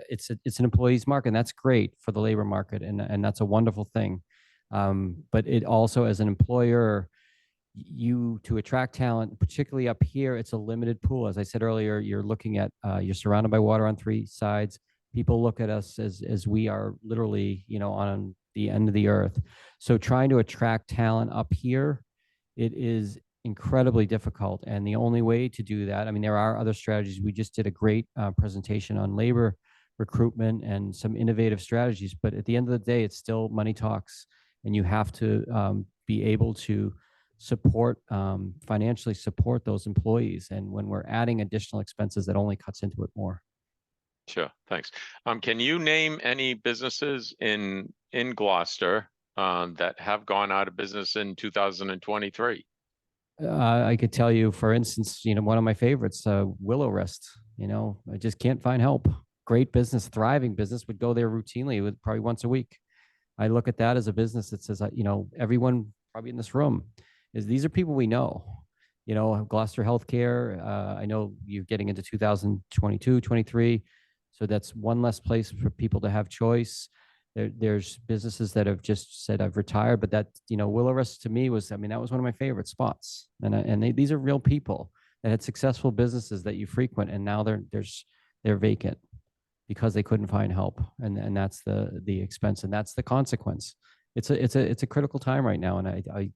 it's an employees market, and that's great for the labor market, and that's a wonderful thing. But it also, as an employer, you to attract talent, particularly up here, it's a limited pool. As I said earlier, you're looking at you're surrounded by water on three sides. People look at us as we are literally, on the end of the earth. So trying to attract talent up here, it is incredibly difficult. And the only way to do that, I mean, there are other strategies. We just did a great presentation on labor recruitment and some innovative strategies. But at the end of the day, it's still money talks. And you have to be able to support, financially support those employees. And when we're adding additional expenses, that only cuts into it more. Sure, thanks. Can you name any businesses in Gloucester that have gone out of business in 2023? I could tell you, for instance, one of my favorites, Willow Rest. I just can't find help. Great business, thriving business, would go there routinely, with probably once a week. I look at that as a business that says, everyone probably in this room these are people we know. Gloucester Healthcare. I know you're getting into 2022, 23. So that's one less place for people to have choice. There's businesses that have just said, I've retired, but that, Willow Rest to me was, that was one of my favorite spots. And these are real people that had successful businesses that you frequent, and now they're vacant because they couldn't find help. And that's the expense, and that's the consequence. It's a critical time right now. And I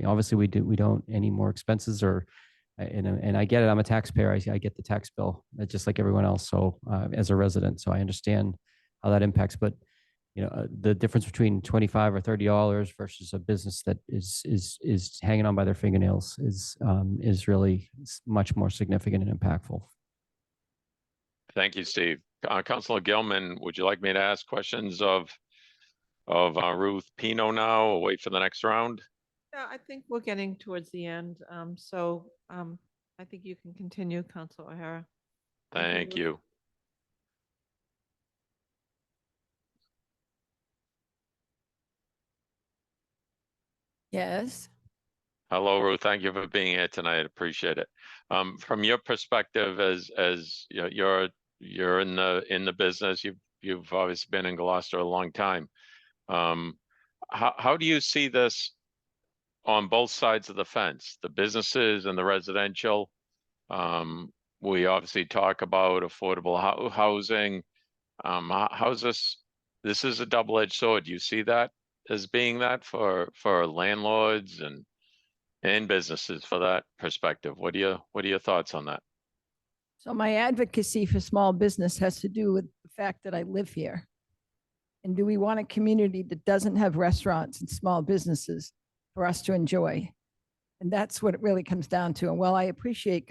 obviously we don't any more expenses and I get it. I'm a taxpayer. I get the tax bill just like everyone else. So as a resident, so I understand how that impacts. But the difference between $25 or $30 versus a business that is hanging on by their fingernails is really much more significant and impactful. Thank you, Steve. Councilor Gilman, would you like me to ask questions of Ruth Pino now, or wait for the next round? Yeah, I think we're getting towards the end. I think you can continue, Council O'Hara. Thank you. Yes. Hello, Ruth. Thank you for being here tonight. Appreciate it. From your perspective, as you're in the business, you've obviously been in Gloucester a long time. How do you see this on both sides of the fence, the businesses and the residential? We obviously talk about affordable housing. How's this is a double-edged sword. Do you see that as being that for landlords and businesses for that perspective? What are your thoughts on that? So my advocacy for small business has to do with the fact that I live here. And do we want a community that doesn't have restaurants and small businesses for us to enjoy? And that's what it really comes down to. And while I appreciate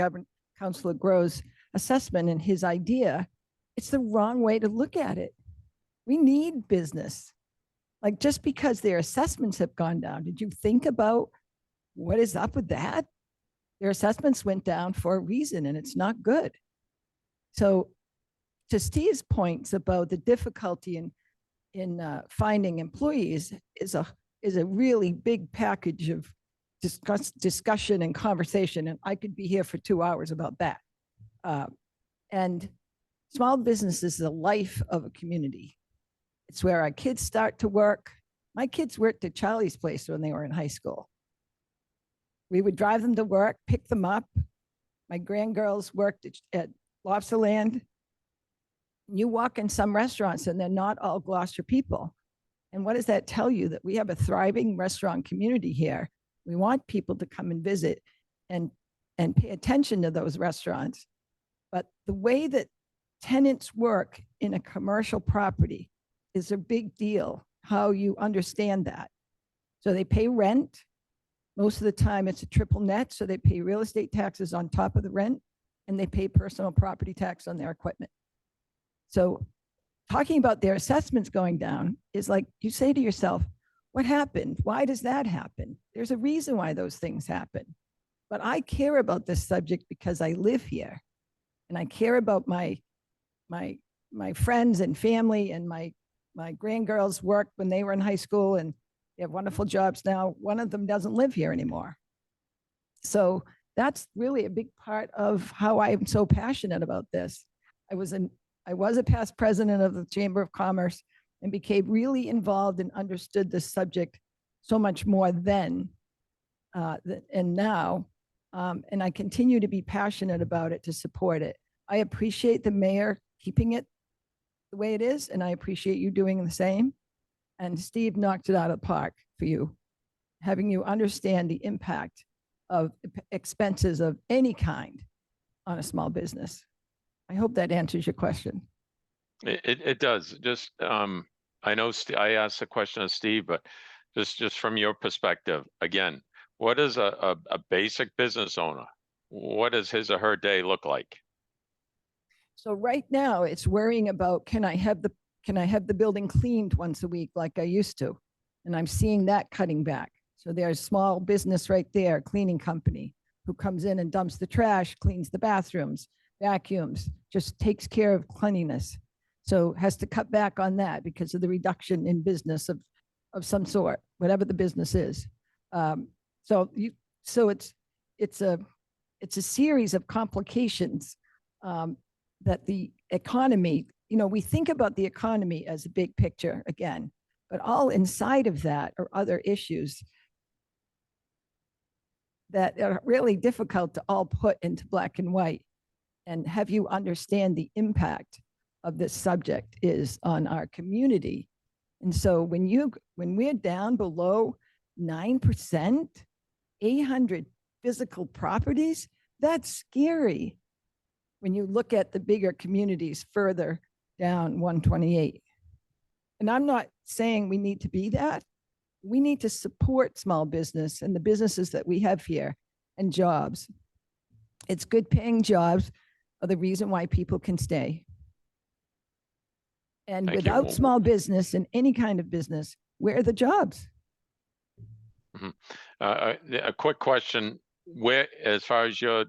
Councilor Grove's assessment and his idea, it's the wrong way to look at it. We need business. Like, just because their assessments have gone down, did you think about what is up with that? Their assessments went down for a reason, and it's not good. So to Steve's points about the difficulty in finding employees is a really big package of discussion and conversation, and I could be here for 2 hours about that. And small business is the life of a community. It's where our kids start to work. My kids worked at Charlie's Place when they were in high school. We would drive them to work, pick them up. My grandgirls worked at Lobsterland. You walk in some restaurants and they're not all Gloucester people. And what does that tell you? That we have a thriving restaurant community here. We want people to come and visit and pay attention to those restaurants. But the way that tenants work in a commercial property is a big deal, how you understand that. So they pay rent. Most of the time it's a triple net. So they pay real estate taxes on top of the rent, and they pay personal property tax on their equipment. So talking about their assessments going down is like, you say to yourself, what happened? Why does that happen? There's a reason why those things happen. But I care about this subject because I live here, and I care about my friends and family, and my grandgirls worked when they were in high school and they have wonderful jobs now. One of them doesn't live here anymore. So that's really a big part of how I'm so passionate about this. I was a past president of the Chamber of Commerce and became really involved and understood this subject so much more then and now. And I continue to be passionate about it, to support it. I appreciate the mayor keeping it the way it is, and I appreciate you doing the same. And Steve knocked it out of the park for you, having you understand the impact of expenses of any kind on a small business. I hope that answers your question. It does. Just, I know I asked the question of Steve, but just from your perspective, again, what is a basic business owner? What does his or her day look like? So right now it's worrying about, can I have the building cleaned once a week like I used to? And I'm seeing that cutting back. So there's small business right there, cleaning company, who comes in and dumps the trash, cleans the bathrooms, vacuums, just takes care of cleanliness. So has to cut back on that because of the reduction in business of some sort, whatever the business is. So it's a series of complications that the economy, we think about the economy as a big picture again, but all inside of that are other issues that are really difficult to all put into black and white and have you understand the impact of this subject is on our community. And so when we're down below 9%, 800 physical properties, that's scary when you look at the bigger communities further down 128. And I'm not saying we need to be that. We need to support small business and the businesses that we have here and jobs. It's good paying jobs are the reason why people can stay. And Thank you. without small business and any kind of business, where are the jobs? A quick question: where, as far as your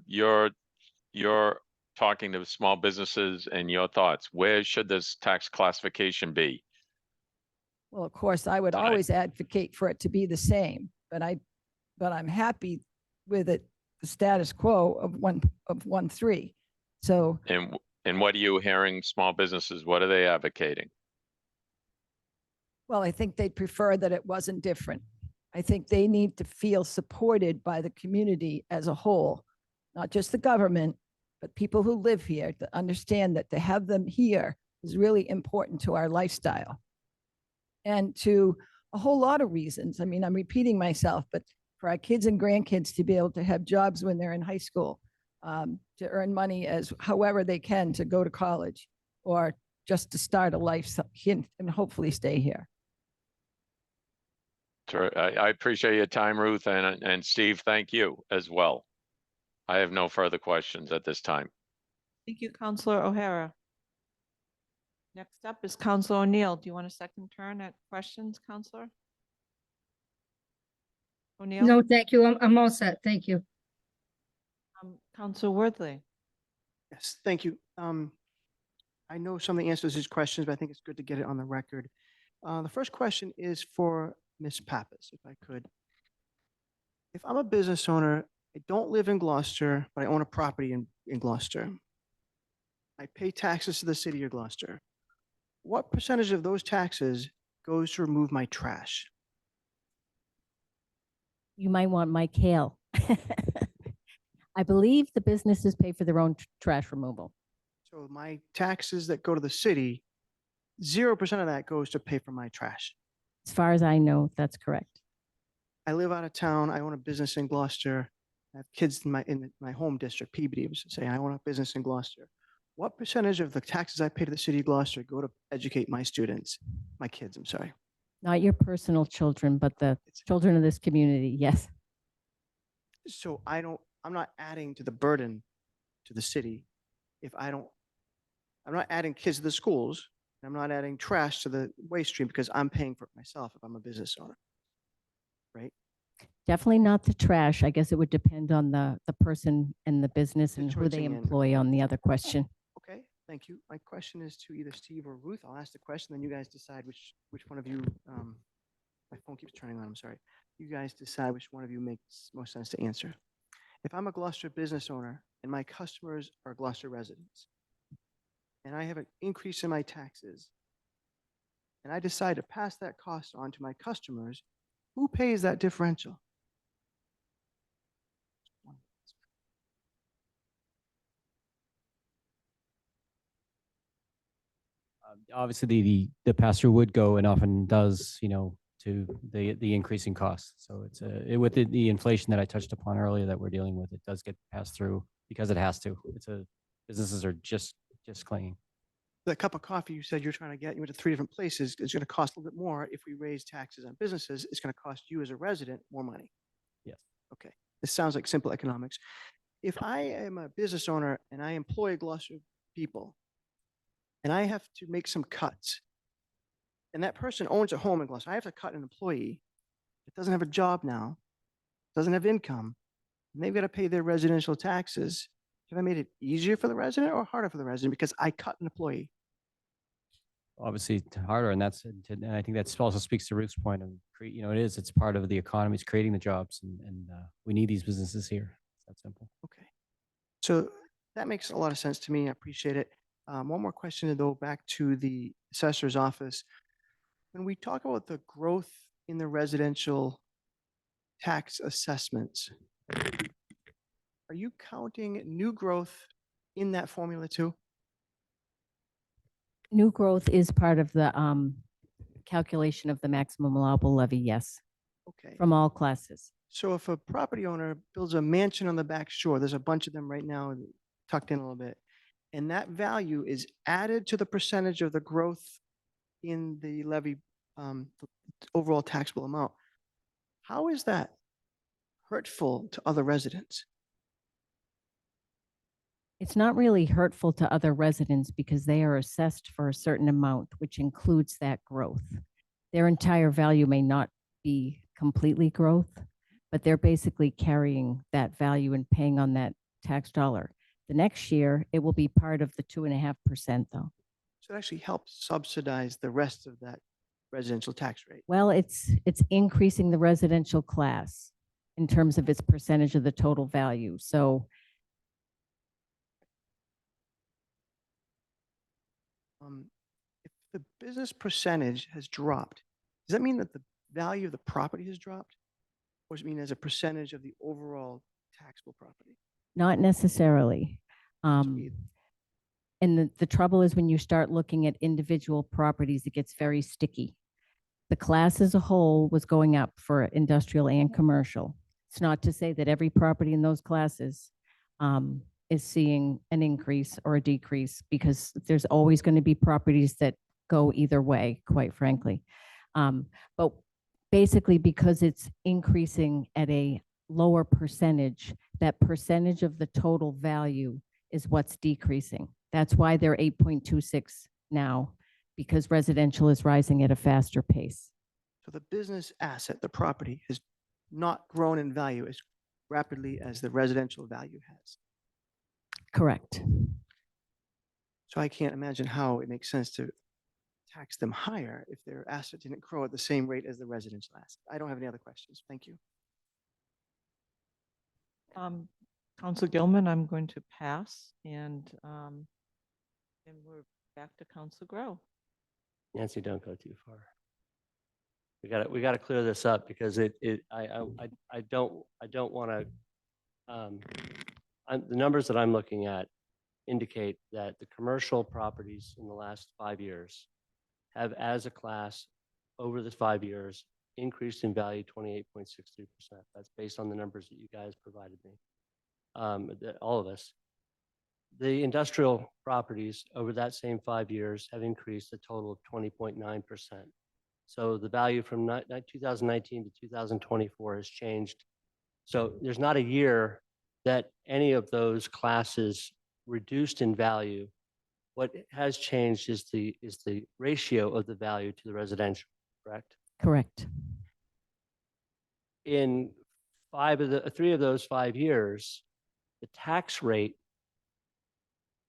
talking to small businesses and your thoughts, where should this tax classification be? Well, of course, I would always advocate for it to be the same, but I'm happy with it, the status quo of 1.3. So, And what are you hearing small businesses, what are they advocating? well, I think they'd prefer that it wasn't different. I think they need to feel supported by the community as a whole, not just the government, but people who live here, to understand that to have them here is really important to our lifestyle. And to a whole lot of reasons. I mean, I'm repeating myself, but for our kids and grandkids to be able to have jobs when they're in high school, to earn money as however they can to go to college, or just to start a life and hopefully stay here. I appreciate your time, Ruth, and Steve, thank you as well. I have no further questions at this time. Thank you, Counselor O'Hara. Next up is Counselor O'Neill. Do you want a second turn at questions, Counselor O'Neill? No, thank you. I'm all set. Thank you. Counselor Worthley. Yes, thank you. I know some of the answers to these questions, but I think it's good to get it on the record. The first question is for Ms. Pappas, if I could. If I'm a business owner, I don't live in Gloucester, but I own a property in Gloucester. I pay taxes to the city of Gloucester. What percentage of those taxes goes to remove my trash? You might want Mike Hale. I believe the businesses pay for their own trash removal. So my taxes that go to the city, 0% of that goes to pay for my trash. As far as I know, that's correct. I live out of town. I own a business in Gloucester. I have kids in my home district, Peabody, was saying I own a business in Gloucester. What percentage of the taxes I pay to the city of Gloucester go to educate my students, my kids, I'm sorry? Not your personal children, but the children of this community, yes. So I'm not adding to the burden to the city if I'm not adding kids to the schools. I'm not adding trash to the waste stream because I'm paying for it myself if I'm a business owner. Right? Definitely not the trash. I guess it would depend on the person and the business and who they Situating in, employ okay. on the other question. Okay, thank you. My question is to either Steve or Ruth. I'll ask the question, then you guys decide which one of you, my phone keeps turning on, I'm sorry. You guys decide which one of you makes most sense to answer. If I'm a Gloucester business owner and my customers are Gloucester residents, and I have an increase in my taxes, and I decide to pass that cost on to my customers, who pays that differential? Obviously, the pass-through would go and often does, to the increasing costs. So it's with the inflation that I touched upon earlier that we're dealing with, it does get passed through because it has to. Businesses are just clinging. The cup of coffee you said you're trying to get, you went to 3 different places, is going to cost a little bit more. If we raise taxes on businesses, it's going to cost you as a resident more money. Yes. Okay, this sounds like simple economics. If I am a business owner and I employ Gloucester people, and I have to make some cuts, and that person owns a home in Gloucester, I have to cut an employee that doesn't have a job now, doesn't have income, and they've got to pay their residential taxes. Have I made it easier for the resident or harder for the resident because I cut an employee? Obviously, it's harder, and and I think that also speaks to Ruth's point of it's part of the economy. It's creating the jobs, and we need these businesses here. It's that simple. Okay. So that makes a lot of sense to me. I appreciate it. One more question though, back to the assessor's office. When we talk about the growth in the residential tax assessments, are you counting new growth in that formula too? New growth is part of the calculation of the maximum allowable levy, yes, Okay. from all classes. So if a property owner builds a mansion on the back shore, there's a bunch of them right now tucked in a little bit, and that value is added to the percentage of the growth in the levy, the overall taxable amount. How is that hurtful to other residents? It's not really hurtful to other residents because they are assessed for a certain amount, which includes that growth. Their entire value may not be completely growth, but they're basically carrying that value and paying on that tax dollar. The next year, it will be part of the 2.5% though. So it actually helps subsidize the rest of that residential tax rate. Well, it's increasing the residential class in terms of its percentage of the total value. So If the business percentage has dropped, does that mean that the value of the property has dropped? Or does it mean as a percentage of the overall taxable property? not necessarily. either. And the trouble is when you start looking at individual properties, it gets very sticky. The class as a whole was going up for industrial and commercial. It's not to say that every property in those classes is seeing an increase or a decrease, because there's always going to be properties that go either way, quite frankly. But basically, because it's increasing at a lower percentage, that percentage of the total value is what's decreasing. That's why they're 8.26 now, because residential is rising at a faster pace. So the business asset, the property, has not grown in value as rapidly as the residential value has. Correct. So I can't imagine how it makes sense to tax them higher if their asset didn't grow at the same rate as the residential asset. I don't have any other questions. Thank you. Council Gilman, I'm going to pass, and we're back to Council Grow. Nancy, don't go too far. We got to clear this up because I don't want to. The numbers that I'm looking at indicate that the commercial properties in the last 5 years have, as a class, over the 5 years, increased in value 28.63%. That's based on the numbers that you guys provided me, all of us. The industrial properties over that same 5 years have increased a total of 20.9%. So the value from 2019 to 2024 has changed. So there's not a year that any of those classes reduced in value What has changed is the ratio of the value to the residential, correct? Correct. In 3 of those 5 years, the tax rate,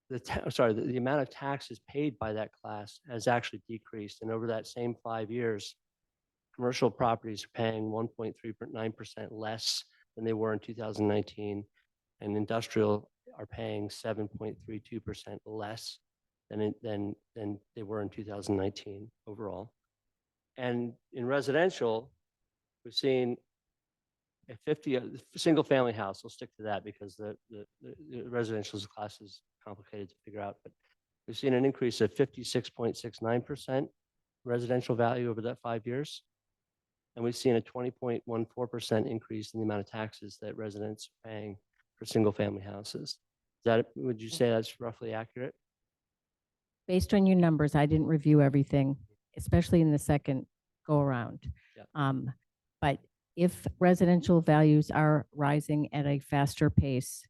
the amount of taxes paid by that class has actually decreased. And over that same 5 years, commercial properties are paying 1.39% less than they were in 2019, and industrial are paying 7.32% less than they were in 2019 overall. And in residential, we've seen a 50, single family house, we'll stick to that because the residential class is complicated to figure out, but we've seen an increase of 56.69% residential value over that 5 years. And we've seen a 20.14% increase in the amount of taxes that residents are paying for single family houses. Would you say that's roughly accurate? Based on your numbers, I didn't review everything, especially in the second go around. Yeah. But if residential values are rising at a faster pace,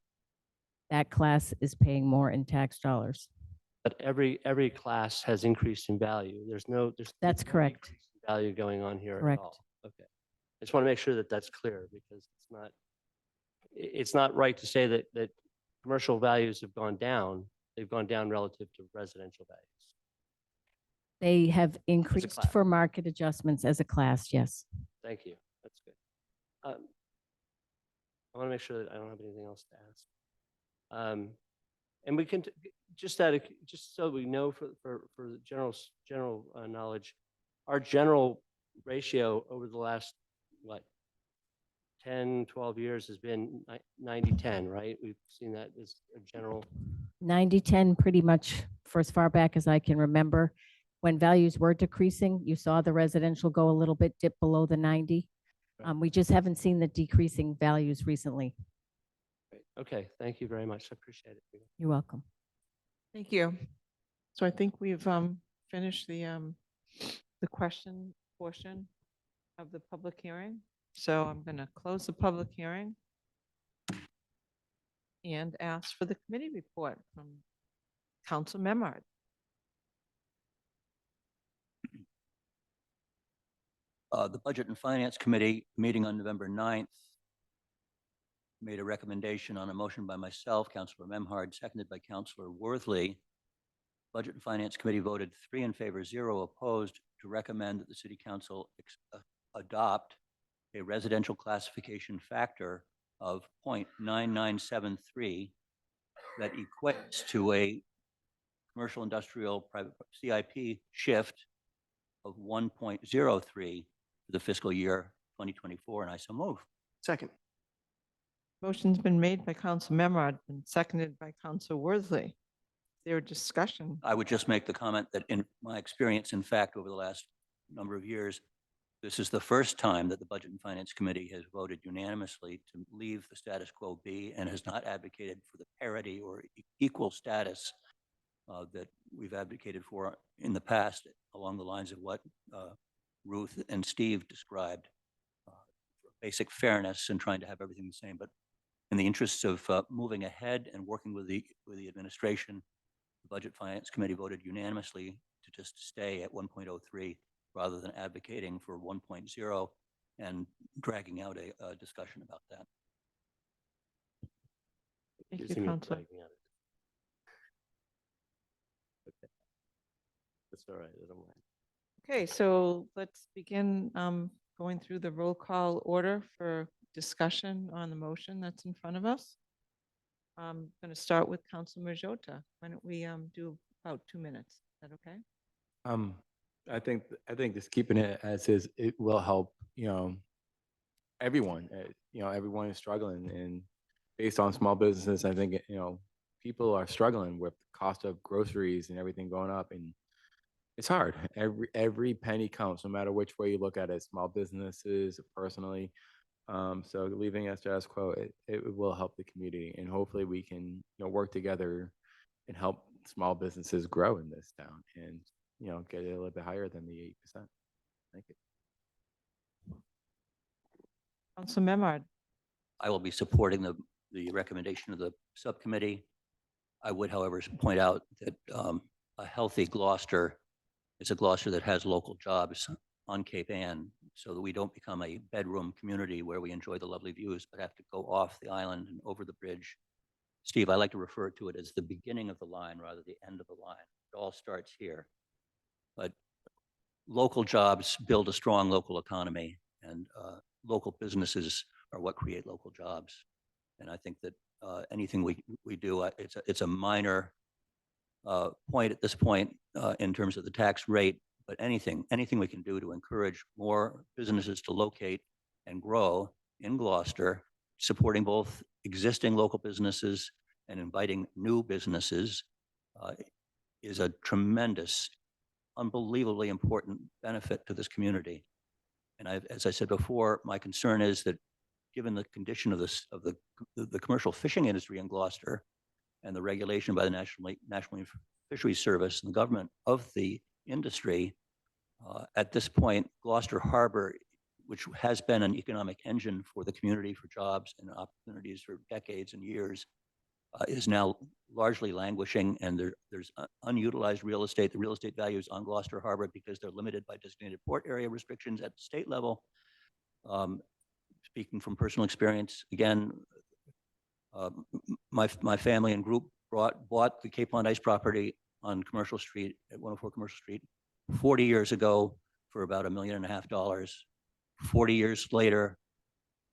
that class is paying more in tax dollars. But every class has increased in value. There's That's no correct. decrease in value going on here at Correct. all. Okay. I just want to make sure that that's clear because it's not right to say that commercial values have gone down. They've gone down relative to residential values. They have increased class. for market adjustments as a class, yes. Thank you. That's good. I want to make sure that I don't have anything else to ask. And we can, just so we know for the general knowledge, our general ratio over the last, 10, 12 years has been 90-10, right? We've seen that as a general. 90-10 pretty much for as far back as I can remember. When values were decreasing, you saw the residential go a little bit dip below the 90. Right. We just haven't seen the decreasing values recently. Great. Okay, thank you very much. I appreciate it. You're welcome. Thank you. So I think we've finished the question portion of the public hearing. So I'm going to close the public hearing and ask for the committee report from Council Memard. The Budget and Finance Committee meeting on November 9th made a recommendation on a motion by myself, Councilor Memhard, seconded by Councilor Worthley. Budget and Finance Committee voted 3 in favor, 0 opposed to recommend that the City Council adopt a residential classification factor of 0.9973 that equates to a commercial industrial private CIP shift of 1.03 for the fiscal year 2024, and I so move. Second. Motion's been made by Council Memard and seconded by Council Worthley. Is there a discussion? I would just make the comment that in my experience, in fact, over the last number of years, this is the first time that the Budget and Finance Committee has voted unanimously to leave the status quo be and has not advocated for the parity or equal status that we've advocated for in the past along the lines of what Ruth and Steve described, basic fairness and trying to have everything the same. But in the interests of moving ahead and working with the administration, the Budget Finance Committee voted unanimously to just stay at 1.03 rather than advocating for 1.0 and dragging out a discussion about that. Thank Gives you, me a Councilor. dragging out. Okay. That's all right. I don't mind. Okay, so let's begin going through the roll call order for discussion on the motion that's in front of us. I'm going to start with Council Majota. Why don't we do about 2 minutes? Is that okay? I think just keeping it as is, it will help, everyone, everyone is struggling, and based on small businesses, I think, people are struggling with the cost of groceries and everything going up, and it's hard. Every penny counts, no matter which way you look at it, small businesses, personally. So leaving as status quo, it will help the community, and hopefully we can, work together and help small businesses grow in this town and, get it a little bit higher than the 8%. Thank you. Council Memard. I will be supporting the recommendation of the subcommittee. I would, however, point out that a healthy Gloucester is a Gloucester that has local jobs on Cape Ann, so that we don't become a bedroom community where we enjoy the lovely views, but have to go off the island and over the bridge. Steve, I like to refer to it as the beginning of the line rather than the end of the line. It all starts here. But local jobs build a strong local economy, and local businesses are what create local jobs. And I think that anything we do, it's a minor point at this point in terms of the tax rate, but anything we can do to encourage more businesses to locate and grow in Gloucester, supporting both existing local businesses and inviting new businesses is a tremendous, unbelievably important benefit to this community. And as I said before, my concern is that given the condition of the commercial fishing industry in Gloucester and the regulation by the National Fisheries Service and the government of the industry, at this point, Gloucester Harbor, which has been an economic engine for the community for jobs and opportunities for decades and years, is now largely languishing, and there's unutilized real estate. The real estate values on Gloucester Harbor, because they're limited by designated port area restrictions at the state level. Speaking from personal experience, again, my family and group bought the Cape Pond Ice property on Commercial Street at 104 Commercial Street 40 years ago for about $1.5 million. 40 years later,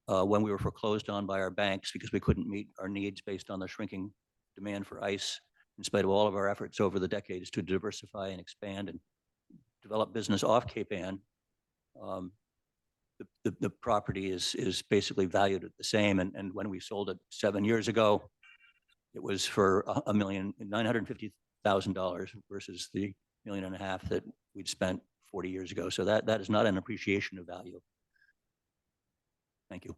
when we were foreclosed on by our banks because we couldn't meet our needs based on the shrinking demand for ice, in spite of all of our efforts over the decades to diversify and expand and develop business off Cape Ann, the property is basically valued at the same. And when we sold it 7 years ago, it was for $1,950,000 versus the $1.5 million that we'd spent 40 years ago. So that is not an appreciation of value. Thank you.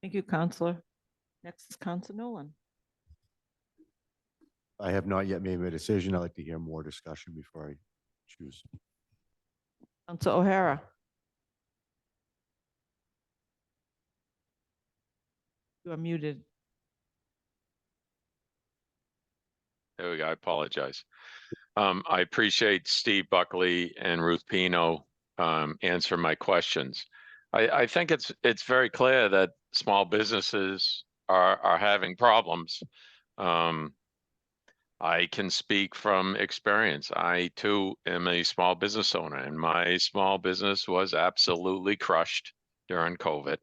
Thank you, Counselor. Next is Counselor Nolan. I have not yet made my decision. I'd like to hear more discussion before I choose. Counselor O'Hara. You are muted. There we go. I apologize. I appreciate Steve Buckley and Ruth Pino answer my questions. I think it's very clear that small businesses are having problems. I can speak from experience. I too am a small business owner, and my small business was absolutely crushed during COVID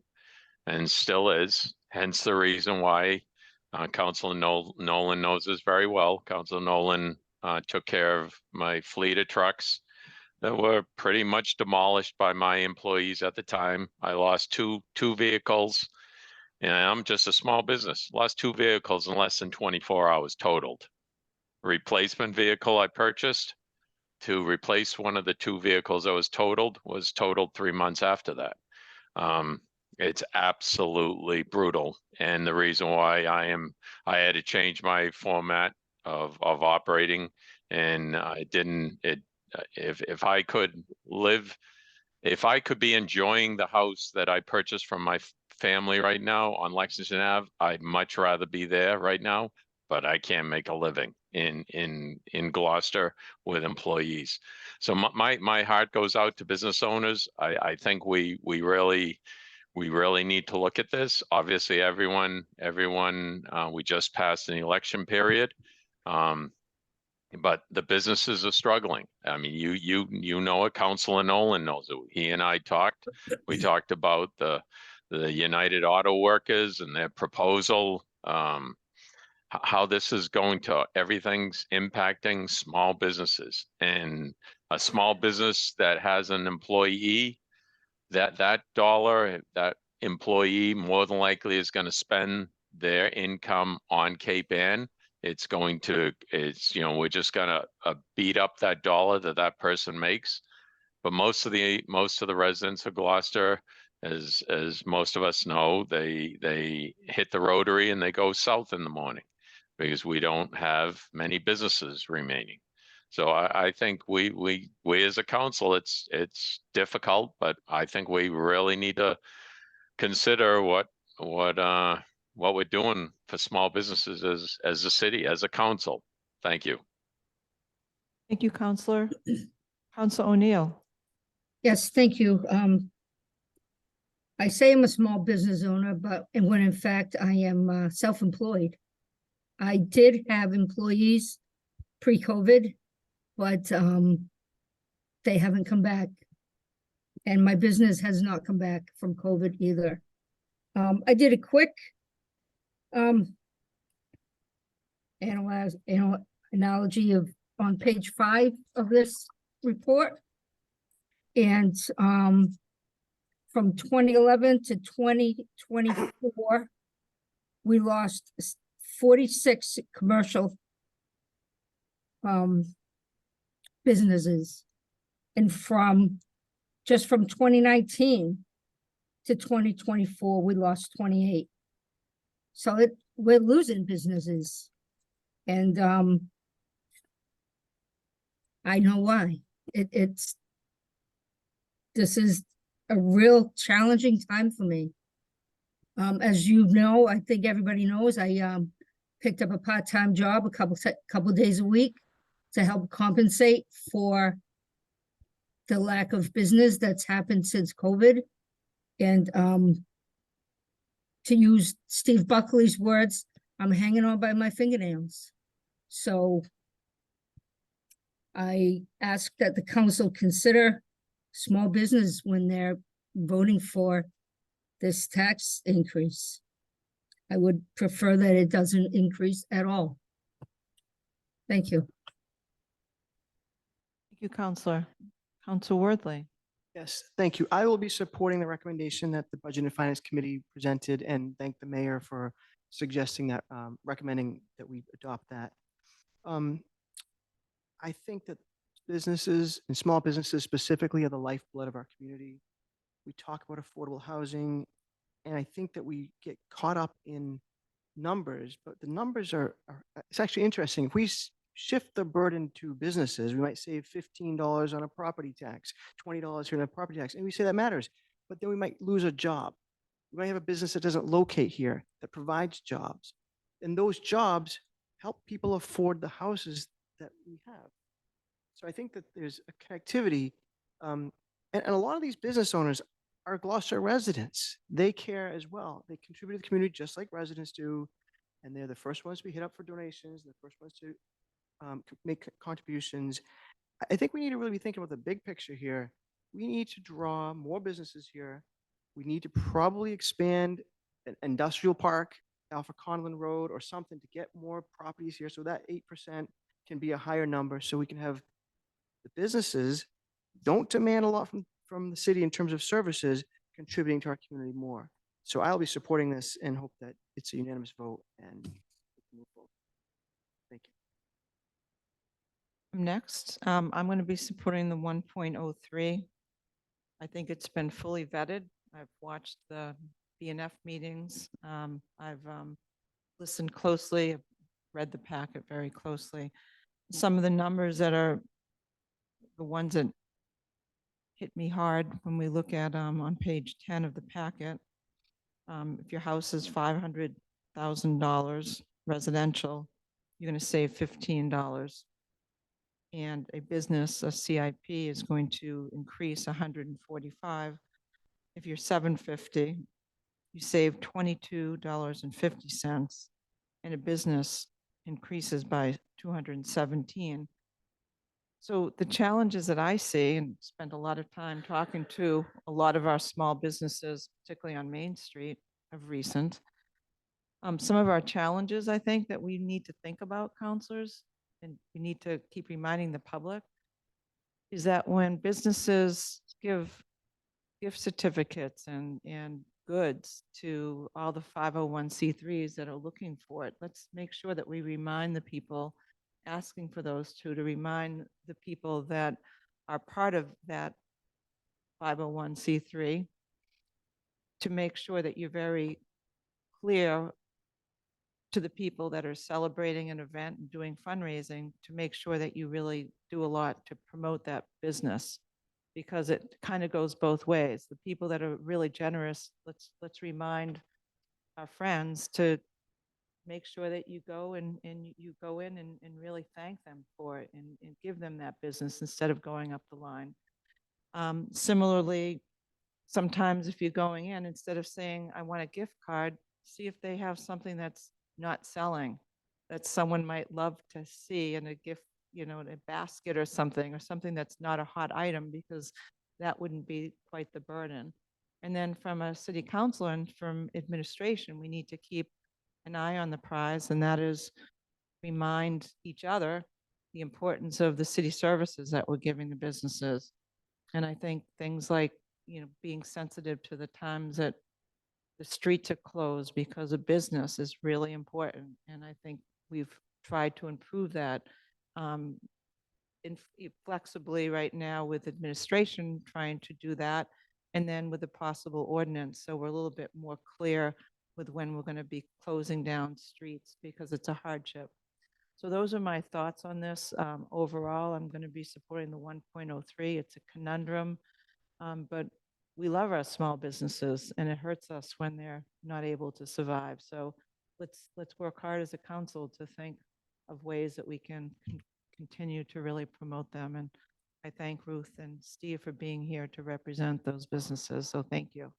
and still is. Hence the reason why Councilor Nolan knows this very well. Councilor Nolan took care of my fleet of trucks that were pretty much demolished by my employees at the time. I lost two vehicles, and I'm just a small business. Lost 2 vehicles in less than 24 hours totaled. Replacement vehicle I purchased to replace one of the 2 vehicles that was totaled 3 months after that. It's absolutely brutal. And the reason why I had to change my format of operating, and if I could be enjoying the house that I purchased from my family right now on Lexington Ave, I'd much rather be there right now, but I can't make a living in Gloucester with employees. So my heart goes out to business owners. I think we really need to look at this. Obviously, everyone, we just passed an election period. But the businesses are struggling. I mean, you know it, Councilor Nolan knows it. He and I talked. We talked about the United Auto Workers and their proposal, how this is going to, everything's impacting small businesses. And a small business that has an employee, that dollar, that employee more than likely is going to spend their income on Cape Ann. We're just gonna beat up that dollar that person makes. But most of the residents of Gloucester, as most of us know, they hit the rotary and they go south in the morning because we don't have many businesses remaining. So I think we as a council, it's difficult, but I think we really need to consider what what we're doing for small businesses as a city, as a council. Thank you. Thank you, Counselor. Counselor O'Neill. Yes, thank you. I say I'm a small business owner, but and when in fact I am self-employed. I did have employees pre-COVID, but they haven't come back. And my business has not come back from COVID either. I did a quick analogy of on page 5 of this report. And from 2011 to 2024, we lost 46 commercial businesses. And just from 2019 to 2024, we lost 28. So we're losing businesses. And I know why. This is a real challenging time for me. As you know, I think everybody knows, I picked up a part-time job a couple days a week to help compensate for the lack of business that's happened since COVID. And to use Steve Buckley's words, I'm hanging on by my fingernails. So I ask that the council consider small business when they're voting for this tax increase. I would prefer that it doesn't increase at all. Thank you. Thank you, Counselor. Counselor Worthley. Yes, thank you. I will be supporting the recommendation that the Budget and Finance Committee presented and thank the mayor for suggesting that, recommending that we adopt that. I think that businesses and small businesses specifically are the lifeblood of our community. We talk about affordable housing, and I think that we get caught up in numbers, but the numbers are it's actually interesting. If we shift the burden to businesses, we might save $15 on a property tax, $20 here on a property tax, and we say that matters, but then we might lose a job. We might have a business that doesn't locate here, that provides jobs, and those jobs help people afford the houses that we have. So I think that there's a connectivity, and a lot of these business owners are Gloucester residents. They care as well. They contribute to the community just like residents do, and they're the first ones to be hit up for donations, the first ones to make contributions. I think we need to really be thinking about the big picture here. We need to draw more businesses here. We need to probably expand an industrial park, Alpha Conlin Road or something to get more properties here so that 8% can be a higher number so we can have the businesses don't demand a lot from the city in terms of services contributing to our community more. So I'll be supporting this and hope that it's a unanimous vote and we can move forward. Thank you. Next, I'm going to be supporting the 1.03. I think it's been fully vetted. I've watched the BNF meetings. I've listened closely, read the packet very closely. Some of the numbers that are the ones that hit me hard when we look at on page 10 of the packet. If your house is $500,000 residential, you're going to save $15. And a business, a CIP, is going to increase 145. If you're 750, you save $22.50, and a business increases by 217. So the challenges that I see, and spent a lot of time talking to a lot of our small businesses, particularly on Main Street of recent, some of our challenges, I think, that we need to think about, counselors, and we need to keep reminding the public, is that when businesses give gift certificates and goods to all the 501c3s that are looking for it, let's make sure that we remind the people asking for those to remind the people that are part of that 501c3 to make sure that you're very clear to the people that are celebrating an event and doing fundraising to make sure that you really do a lot to promote that business, because it kind of goes both ways. The people that are really generous, let's remind our friends to make sure that you go and you go in and really thank them for it and give them that business instead of going up the line. Similarly, sometimes if you're going in, instead of saying, I want a gift card, see if they have something that's not selling, that someone might love to see in a gift, in a basket or something that's not a hot item, because that wouldn't be quite the burden. And then from a city council and from administration, we need to keep an eye on the prize, and that is remind each other the importance of the city services that we're giving the businesses. And I think things like, being sensitive to the times that the streets are closed because of business is really important. And I think we've tried to improve that flexibly right now with administration trying to do that, and then with the possible ordinance. So we're a little bit more clear with when we're going to be closing down streets because it's a hardship. So those are my thoughts on this. Overall, I'm going to be supporting the 1.03. It's a conundrum, but we love our small businesses, and it hurts us when they're not able to survive. So let's work hard as a council to think of ways that we can continue to really promote them. And I thank Ruth and Steve for being here to represent those businesses. So thank you.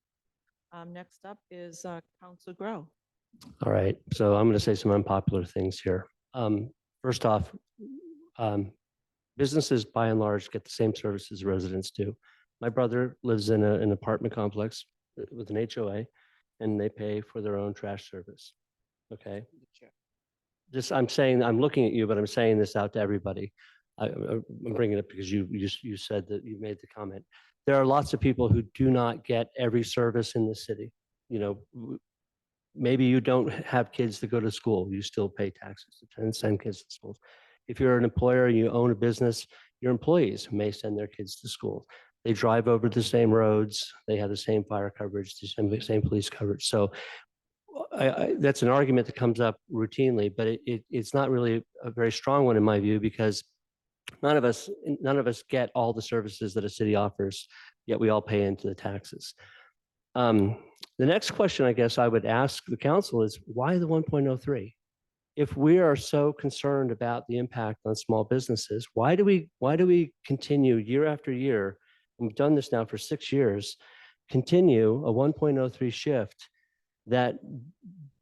Next up is Council Grow. All right, so I'm going to say some unpopular things here. First off, businesses by and large get the same services residents do. My brother lives in an apartment complex with an HOA, and they pay for their own trash service. Okay. I'm looking at you, but I'm saying this out to everybody. I'm bringing it up because you said that you made the comment. There are lots of people who do not get every service in the city. Maybe you don't have kids to go to school. You still pay taxes and send kids to schools. If you're an employer and you own a business, your employees may send their kids to school. They drive over the same roads. They have the same fire coverage, the same police coverage. So that's an argument that comes up routinely, but it's not really a very strong one in my view, because none of us get all the services that a city offers, yet we all pay into the taxes. The next question I guess I would ask the council is, why the 1.03? If we are so concerned about the impact on small businesses, why do we continue year after year? We've done this now for 6 years, continue a 1.03 shift that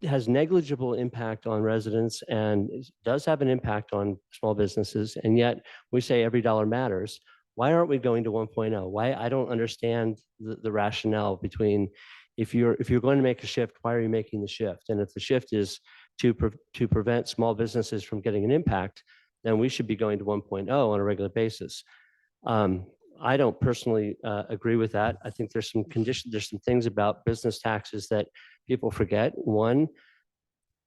has negligible impact on residents and does have an impact on small businesses, and yet we say every dollar matters. Why aren't we going to 1.0? Why? I don't understand the rationale between, if you're going to make a shift, why are you making the shift? And if the shift is to prevent small businesses from getting an impact, then we should be going to 1.0 on a regular basis. I don't personally agree with that. I think there's some things about business taxes that people forget. One,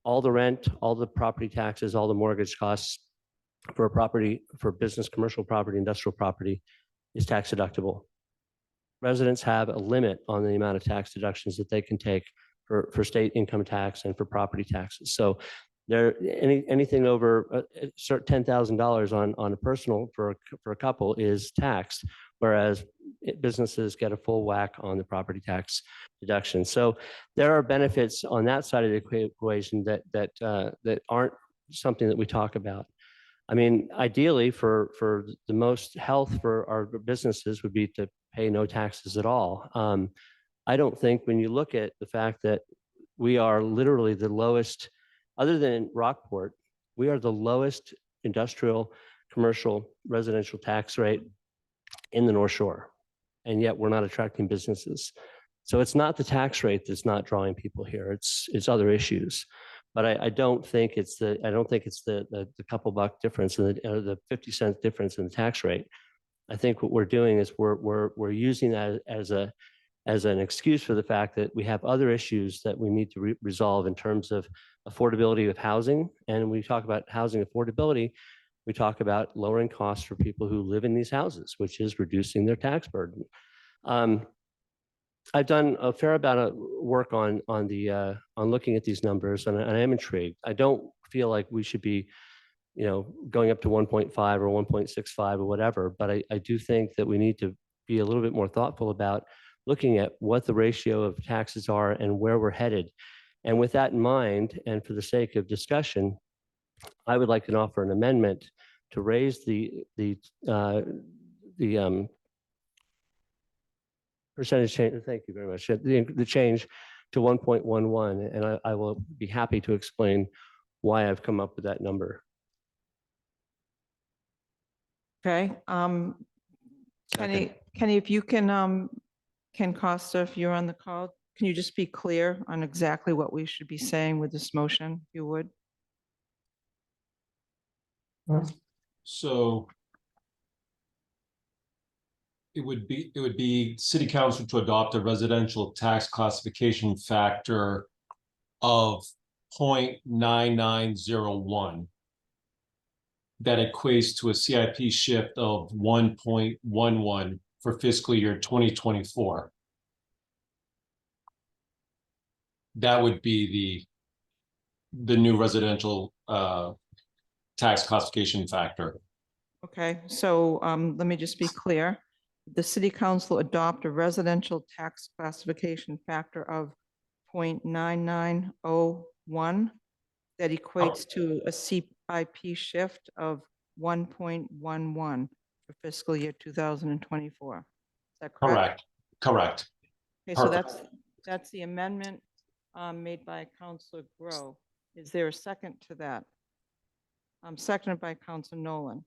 all the rent, all the property taxes, all the mortgage costs for a property, for business, commercial property, industrial property is tax deductible. Residents have a limit on the amount of tax deductions that they can take for state income tax and for property taxes. So anything over $10,000 on a personal for a couple is taxed, whereas businesses get a full whack on the property tax deduction. So there are benefits on that side of the equation that aren't something that we talk about. I mean, ideally, for the most health for our businesses would be to pay no taxes at all. I don't think, when you look at the fact that we are literally the lowest, other than Rockport, we are the lowest industrial, commercial, residential tax rate in the North Shore, and yet we're not attracting businesses. So it's not the tax rate that's not drawing people here. It's other issues. But I don't think it's the couple buck difference or the 50-cent difference in the tax rate. I think what we're doing is we're using that as an excuse for the fact that we have other issues that we need to resolve in terms of affordability of housing. And when we talk about housing affordability, we talk about lowering costs for people who live in these houses, which is reducing their tax burden. I've done a fair amount of work on looking at these numbers, and I am intrigued. I don't feel like we should be, going up to 1.5 or 1.65 or whatever, but I do think that we need to be a little bit more thoughtful about looking at what the ratio of taxes are and where we're headed. And with that in mind, and for the sake of discussion, I would like to offer an amendment to raise the percentage change. Thank you very much. The change to 1.11, and I will be happy to explain why I've come up with that number. Okay, Kenny, if you can, Ken Costa, if you're on the call, can you just be clear on exactly what we should be saying with this motion, if you would? So it would be city council to adopt a residential tax classification factor of 0.9901. That equates to a CIP shift of 1.11 for fiscal year 2024. That would be the new residential tax classification factor. Okay, so let me just be clear. The city council adopt a residential tax classification factor of 0.9901 that equates to a CIP shift of 1.11 for fiscal year 2024. Is that correct? Correct. Okay, so Perfect. that's the amendment made by Councilor Grow. Is there a second to that? Seconded by Councilor Nolan.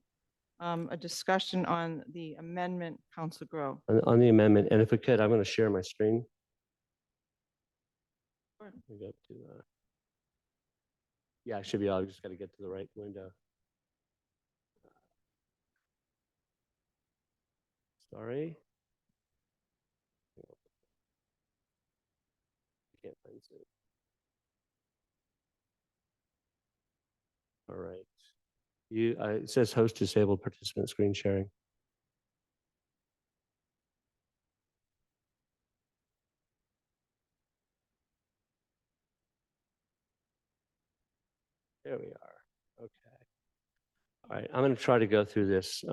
A discussion on the amendment, Councilor Grow. On the amendment, and if I could, I'm going to share my screen. Sure. We go to, yeah, I should be. I just got to get to the right window. Sorry. Can't find it. All right. It says host disabled participant screen sharing. There we are. Okay. All right. I'm going to try to go through this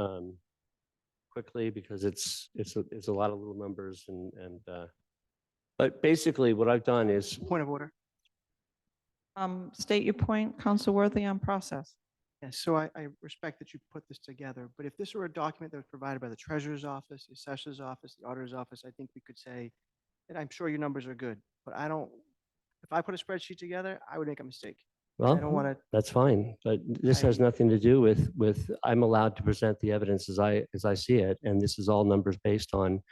quickly because it's a lot of little numbers but basically what I've done is Point of order. State your point, Councilor Worthy, on process. Yes, so I respect that you put this together, but if this were a document that was provided by the treasurer's office, the assessor's office, the auditor's office, I think we could say, and I'm sure your numbers are good, but if I put a spreadsheet together, I would make a mistake. I don't well, want to, that's fine, but this has nothing to do with I'm allowed to present the evidence as I see it, and this is all numbers based on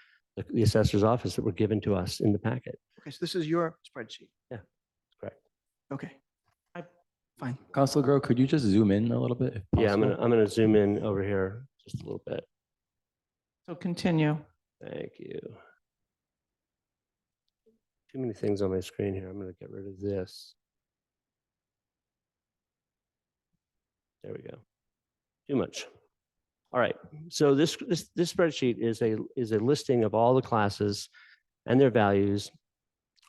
the assessor's office that were given to us in the packet. okay, so this is your spreadsheet. Yeah, correct. Okay. Fine. Councilor Grow, could you just zoom in a little bit? If Yeah, I'm possible? gonna zoom in over here just a little bit. So continue. Thank you. Too many things on my screen here. I'm gonna get rid of this. There we go. Too much. All right. So this spreadsheet is a listing of all the classes and their values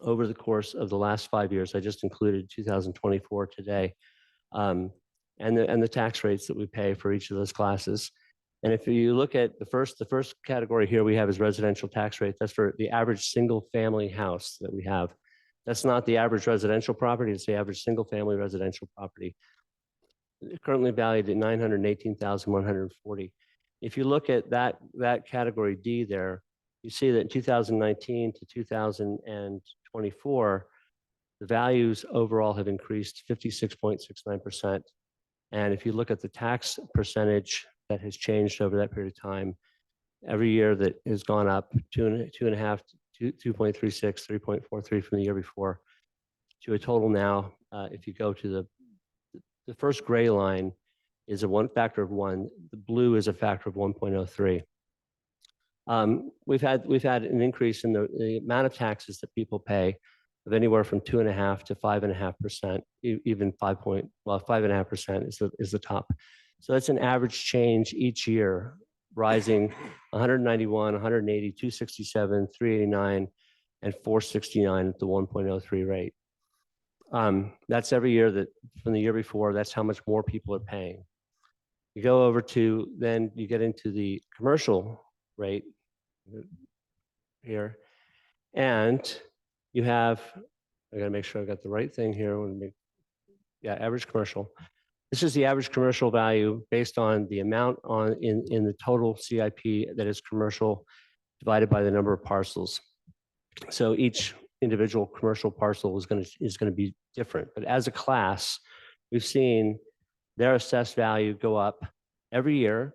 over the course of the last 5 years. I just included 2024 today, and the tax rates that we pay for each of those classes. And if you look at the first category here we have is residential tax rate. That's for the average single family house that we have. That's not the average residential property. It's the average single family residential property. Currently valued at $918,140. If you look at that category D there, you see that in 2019 to 2024, the values overall have increased 56.69%. And if you look at the tax percentage that has changed over that period of time, every year that has gone up 2.5, 2.36, 3.43 from the year before, to a total now, if you go to the first gray line is a factor of 1. The blue is a factor of 1.03. We've had an increase in the amount of taxes that people pay of anywhere from 2.5% to 5.5%, even 5.5% is the top. So that's an average change each year, rising 191, 180, 267, 389, and 469 at the 1.03 rate. That's every year that from the year before, that's how much more people are paying. You go over to, then you get into the commercial rate here, and you have I gotta make sure I got the right thing here. Yeah, average commercial. This is the average commercial value based on the amount in the total CIP that is commercial divided by the number of parcels. So each individual commercial parcel is going to be different. But as a class, we've seen their assessed value go up every year,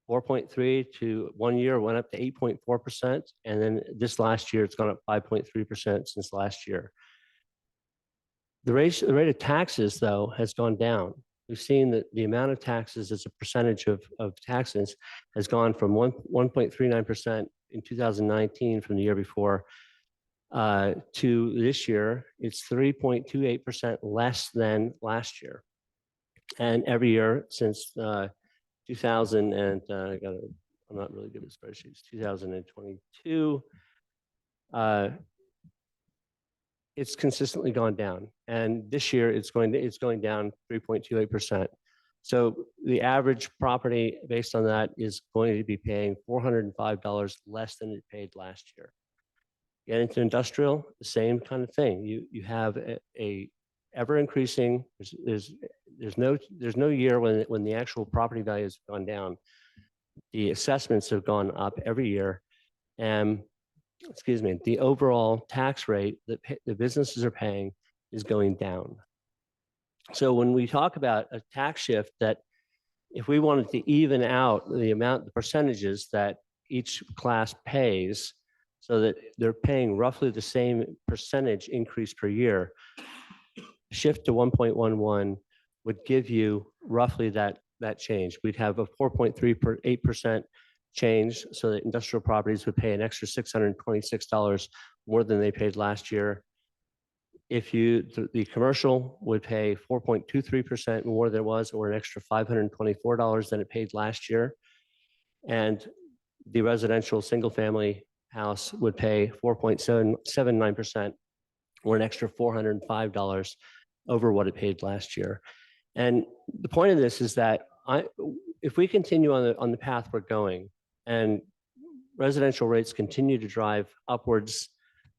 4.3 to 1 year went up to 8.4%. And then this last year, it's gone up 5.3% since last year. The rate of taxes, though, has gone down. We've seen that the amount of taxes as a percentage of taxes has gone from 1.39% in 2019 from the year before to this year, it's 3.28% less than last year. And every year since 2000 and I'm not really good at spreadsheets, 2022, it's consistently gone down. And this year it's going down 3.28%. So the average property based on that is going to be paying $405 less than it paid last year. Get into industrial, the same kind of thing. You have a ever increasing. There's no year when the actual property value has gone down. The assessments have gone up every year, and excuse me, the overall tax rate that the businesses are paying is going down. So when we talk about a tax shift, that if we wanted to even out the percentages that each class pays, so that they're paying roughly the same percentage increase per year, shift to 1.11 would give you roughly that change. We'd have a 4.38% change, so that industrial properties would pay an extra $626 more than they paid last year. If the commercial would pay 4.23% more than it was, or an extra $524 than it paid last year. And the residential single family house would pay 4.79%, or an extra $405 over what it paid last year. And the point of this is that if we continue on the path we're going, and residential rates continue to drive upwards,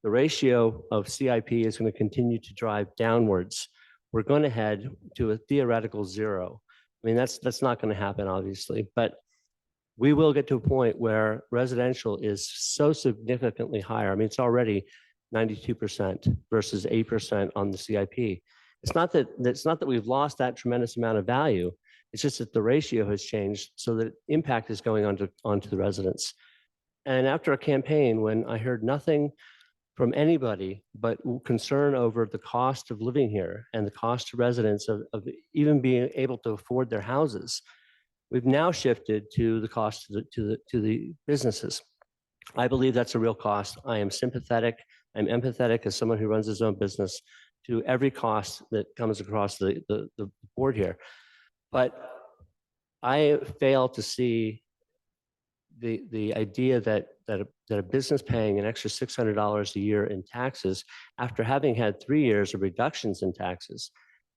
the ratio of CIP is going to continue to drive downwards. We're going to head to a theoretical zero. I mean, that's not going to happen, obviously, but we will get to a point where residential is so significantly higher. I mean, it's already 92% versus 8% on the CIP. It's not that we've lost that tremendous amount of value. It's just that the ratio has changed, so that impact is going onto the residents. And after a campaign, when I heard nothing from anybody but concern over the cost of living here and the cost to residents of even being able to afford their houses, we've now shifted to the cost to the businesses. I believe that's a real cost. I am sympathetic. I'm empathetic as someone who runs his own business to every cost that comes across the board here. But I fail to see the idea that a business paying an extra $600 a year in taxes after having had 3 years of reductions in taxes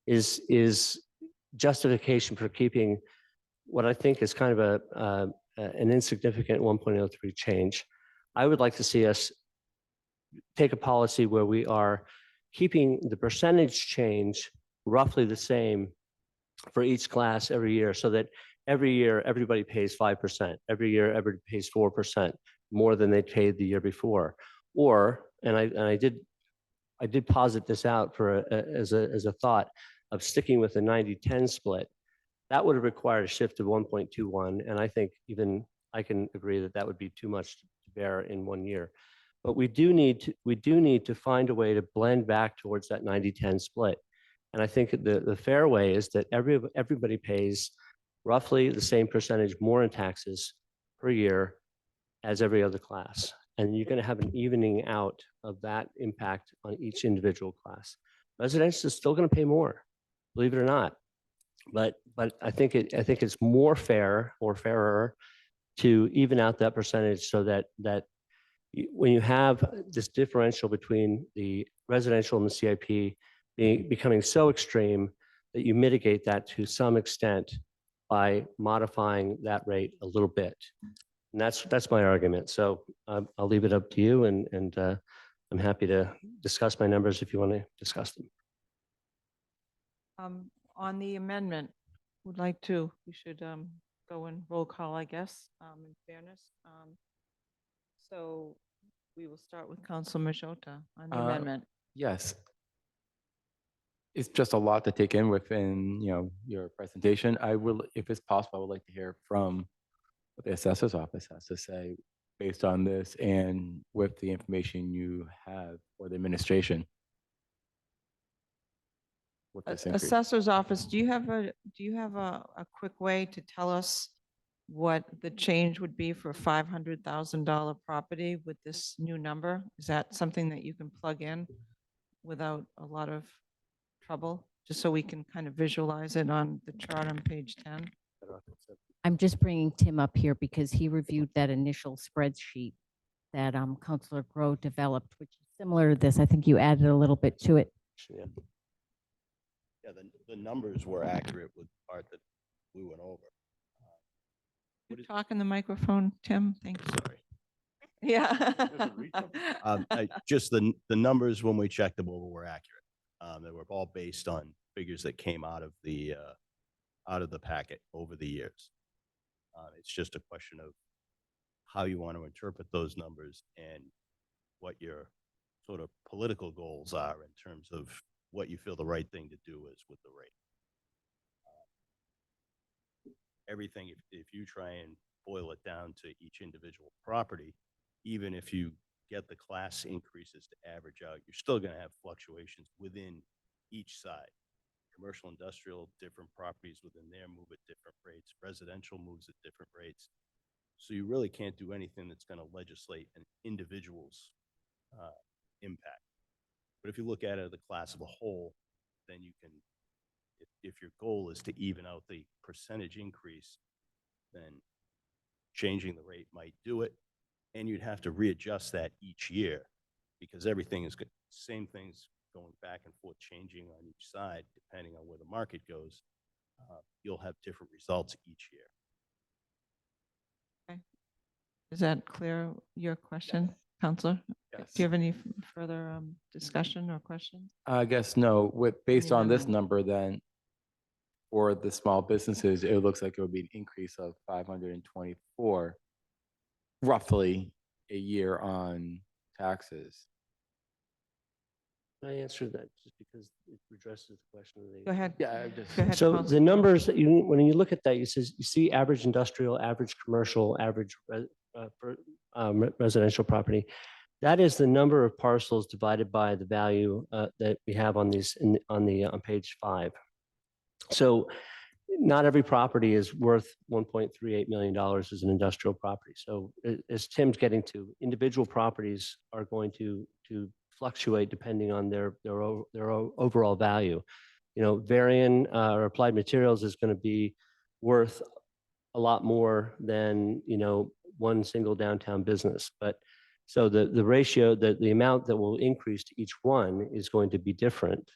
is justification for keeping what I think is kind of an insignificant 1.03 change. I would like to see us take a policy where we are keeping the percentage change roughly the same for each class every year, so that every year everybody pays 5%. Every year everybody pays 4% more than they paid the year before. Or, and I did posit this out as a thought of sticking with a 90-10 split. That would have required a shift of 1.21, and I think even I can agree that that would be too much to bear in 1 year. But we do need to find a way to blend back towards that 90-10 split. And I think the fair way is that everybody pays roughly the same percentage more in taxes per year as every other class. And you're going to have an evening out of that impact on each individual class. Residential is still going to pay more, believe it or not. But I think it's more fair or fairer to even out that percentage, so that when you have this differential between the residential and the CIP becoming so extreme, that you mitigate that to some extent by modifying that rate a little bit. And that's my argument. So I'll leave it up to you, and I'm happy to discuss my numbers if you want to discuss them. On the amendment, would like to, we should go in roll call, I guess, in fairness. So we will start with Council Majota on the amendment. Yes. It's just a lot to take in within, your presentation. I will, if it's possible, I would like to hear from what the assessor's office has to say based on this and with the information you have for the administration. With this increase. Assessor's office, do you have a quick way to tell us what the change would be for a $500,000 property with this new number? Is that something that you can plug in without a lot of trouble, just so we can kind of visualize it on the chart on page 10? I'm just bringing Tim up here because he reviewed that initial spreadsheet that Councilor Grow developed, which is similar to this. I think you added a little bit to it. Yeah. Yeah, the numbers were accurate with the part that we went over. You talk in the microphone, Tim, thank you. Sorry. Yeah. Just the numbers when we checked them over were accurate. They were all based on figures that came out of the packet over the years. It's just a question of how you want to interpret those numbers and what your sort of political goals are in terms of what you feel the right thing to do is with the rate. Everything, if you try and boil it down to each individual property, even if you get the class increases to average out, you're still going to have fluctuations within each side. Commercial, industrial, different properties within there move at different rates. Residential moves at different rates. So you really can't do anything that's going to legislate an individual's impact. But if you look at it as a class of a whole, then you can, if your goal is to even out the percentage increase, then changing the rate might do it. And you'd have to readjust that each year because everything is good. Same things going back and forth, changing on each side, depending on where the market goes. You'll have different results each year. Okay. Is that clear, your question, Counselor? Yes. Do you have any further discussion or questions? I guess no, based on this amendment. number, then for the small businesses, it looks like it would be an increase of 524 roughly a year on taxes. Can I answer that just because it addresses the question? Of the, Go ahead. Yeah, I just. Go ahead, So Counselor. the numbers that you, when you look at that, you see average industrial, average commercial, average residential property. That is the number of parcels divided by the value that we have on these on page 5. So not every property is worth $1.38 million as an industrial property. So as Tim's getting to, individual properties are going to fluctuate depending on their overall value. You know, Varian or Applied Materials is going to be worth a lot more than, you know, one single downtown business. But so the ratio, the amount that will increase to each one is going to be different.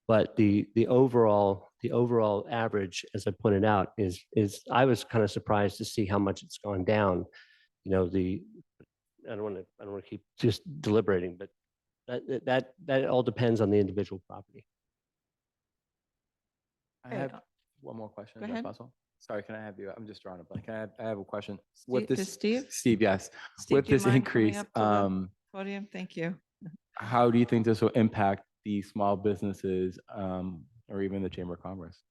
But the overall average, as I pointed out, is I was kind of surprised to see how much it's gone down. You know, I don't want to keep just deliberating, but that all depends on the individual property. I have one more question. Go Is that ahead. possible? Sorry, can I have you? I'm just drawing a blank. I have a question. Steve- does Steve? Steve, yes. Steve, With do you this mind coming increase, up to the podium? Thank you. how do you think this will impact the small businesses or even the Chamber of Commerce?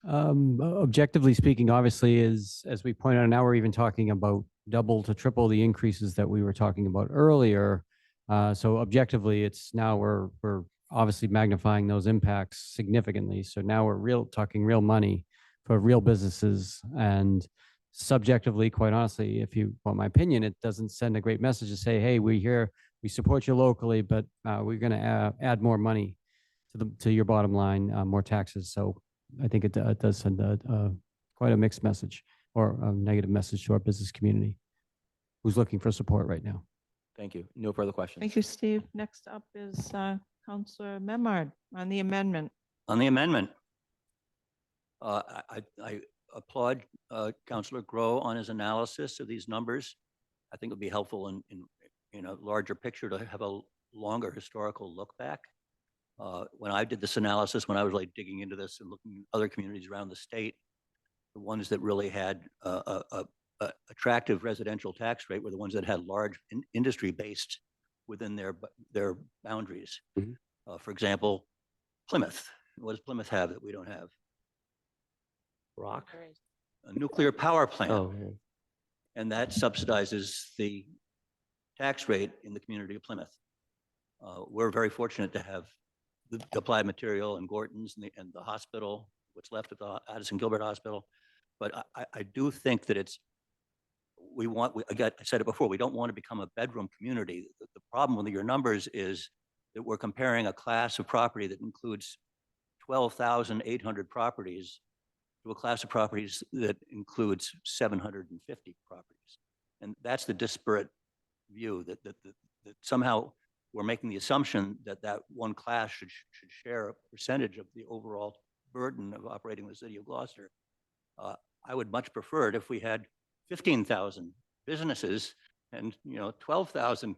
Objectively speaking, obviously, as we pointed out, now we're even talking about double to triple the increases that we were talking about earlier. So objectively, it's now we're obviously magnifying those impacts significantly. So now we're talking real money for real businesses. And subjectively, quite honestly, if you want my opinion, it doesn't send a great message to say, hey, we're here, we support you locally, but we're going to add more money to your bottom line, more taxes. So I think it does send quite a mixed message or a negative message to our business community who's looking for support right now. Thank you. No further questions. Thank you, Steve. Next up is Counselor Memard on the amendment. On the amendment, I applaud Councilor Grow on his analysis of these numbers. I think it would be helpful in a larger picture to have a longer historical look back. When I did this analysis, when I was like digging into this and looking at other communities around the state, the ones that really had a attractive residential tax rate were the ones that had large industry based within their boundaries. For example, Plymouth. What does Plymouth have that we don't have? Rock. A nuclear power plant. Oh, yeah. And that subsidizes the tax rate in the community of Plymouth. We're very fortunate to have the Applied Material and Gorton's and the hospital, what's left of the Addison Gilbert Hospital. But I do think that I said it before, we don't want to become a bedroom community. The problem with your numbers is that we're comparing a class of property that includes 12,800 properties to a class of properties that includes 750 properties. And that's the disparate view that somehow we're making the assumption that that one class should share a percentage of the overall burden of operating the city of Gloucester. I would much prefer it if we had 15,000 businesses and 12,000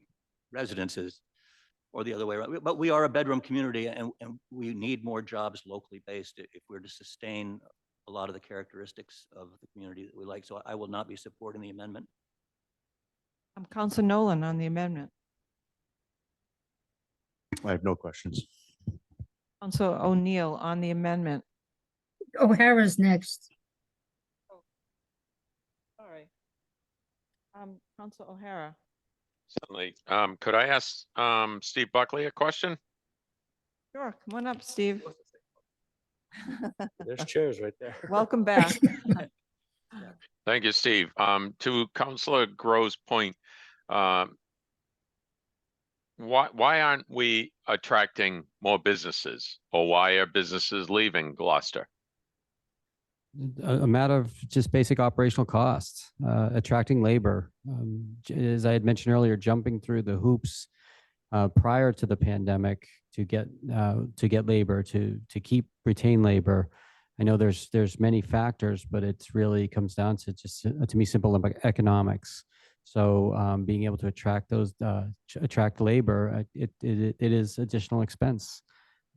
residences, or the other way around. But we are a bedroom community, and we need more jobs locally based if we're to sustain a lot of the characteristics of the community that we like. So I will not be supporting the amendment. Council Nolan on the amendment. I have no questions. Council O'Neill on the amendment. O'Hara's next. All right. Council O'Hara. Certainly. Could I ask Steve Buckley a question? Sure, come on up, Steve. There's chairs right there. Welcome back. Thank you, Steve. To Councilor Grove's point, why aren't we attracting more businesses, or why are businesses leaving Gloucester? A matter of just basic operational costs, attracting labor. As I had mentioned earlier, jumping through the hoops prior to the pandemic to get labor, to retain labor. I know there's many factors, but it really comes down to just to me simple economics. So being able to attract labor, it is additional expense.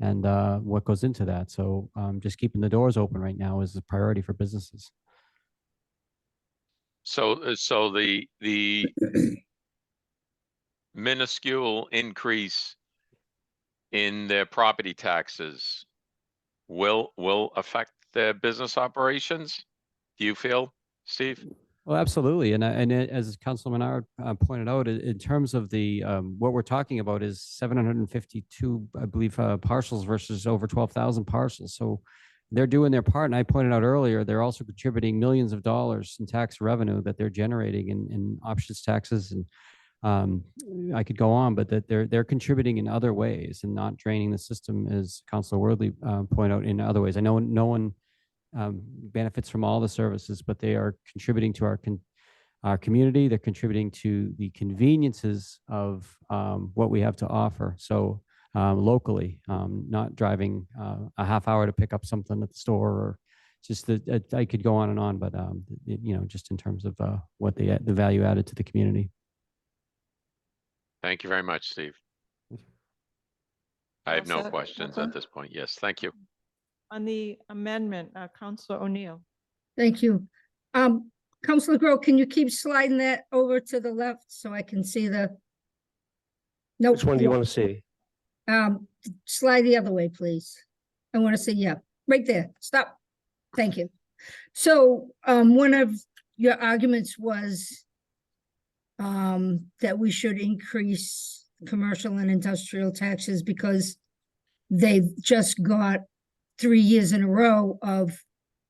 And what goes into that. So just keeping the doors open right now is a priority for businesses. So the minuscule increase in their property taxes will affect their business operations? Do you feel, Steve? Well, absolutely. And as Councilman Menard pointed out, in terms of the what we're talking about is 752, I believe, parcels versus over 12,000 parcels. So they're doing their part. And I pointed out earlier, they're also contributing millions of dollars in tax revenue that they're generating in options taxes. And I could go on, but that they're contributing in other ways and not draining the system, as Councilor Worthy pointed out, in other ways. I know no one benefits from all the services, but they are contributing to our community. They're contributing to the conveniences of what we have to offer. So locally, not driving a half hour to pick up something at the store, or just I could go on, but just in terms of what the value added to the community. Thank you very much, Steve. I have no set? questions Okay. at this point. Yes, thank you. On the amendment, Council O'Neill. Thank you. Councilor Grove, can you keep sliding that over to the left so I can see the? Nope. Which one do you want to see? Slide the other way, please. I want to see, yeah, right there. Stop. Thank you. So, one of your arguments was that we should increase commercial and industrial taxes because they've just got 3 years in a row of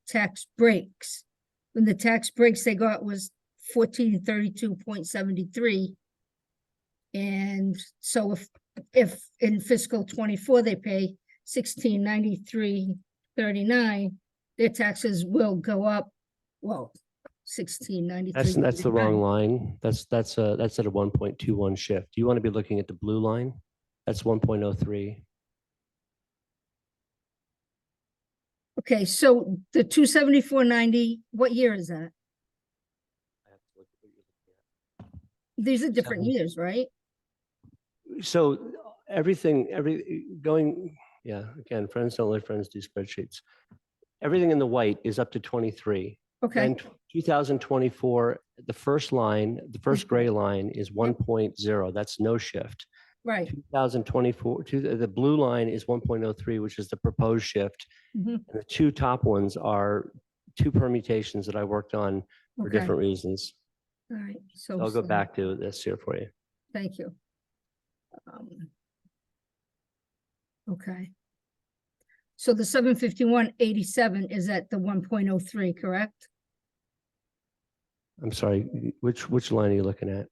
tax breaks. When the tax breaks they got was 1432.73. And so if in fiscal 24 they pay 1693.39, their taxes will go up, well, 1693. That's the wrong line. That's at a 1.21 shift. You want to be looking at the blue line. That's 1.03. Okay, so the 274.90, what year is that? These are different years, right? So everything, again, friends don't let friends do spreadsheets. Everything in the white is up to 23. Okay, Then 2024, the first line, the first gray line is 1.0. That's no shift. right. 2024, the blue line is 1.03, which is the proposed shift. Mhm. And the two top ones are two permutations that I worked on for Okay, different reasons. all right. So I'll go so- back to this here for you. Thank you. Okay. So the 751.87 is at the 1.03, correct? I'm sorry, which line are you looking at?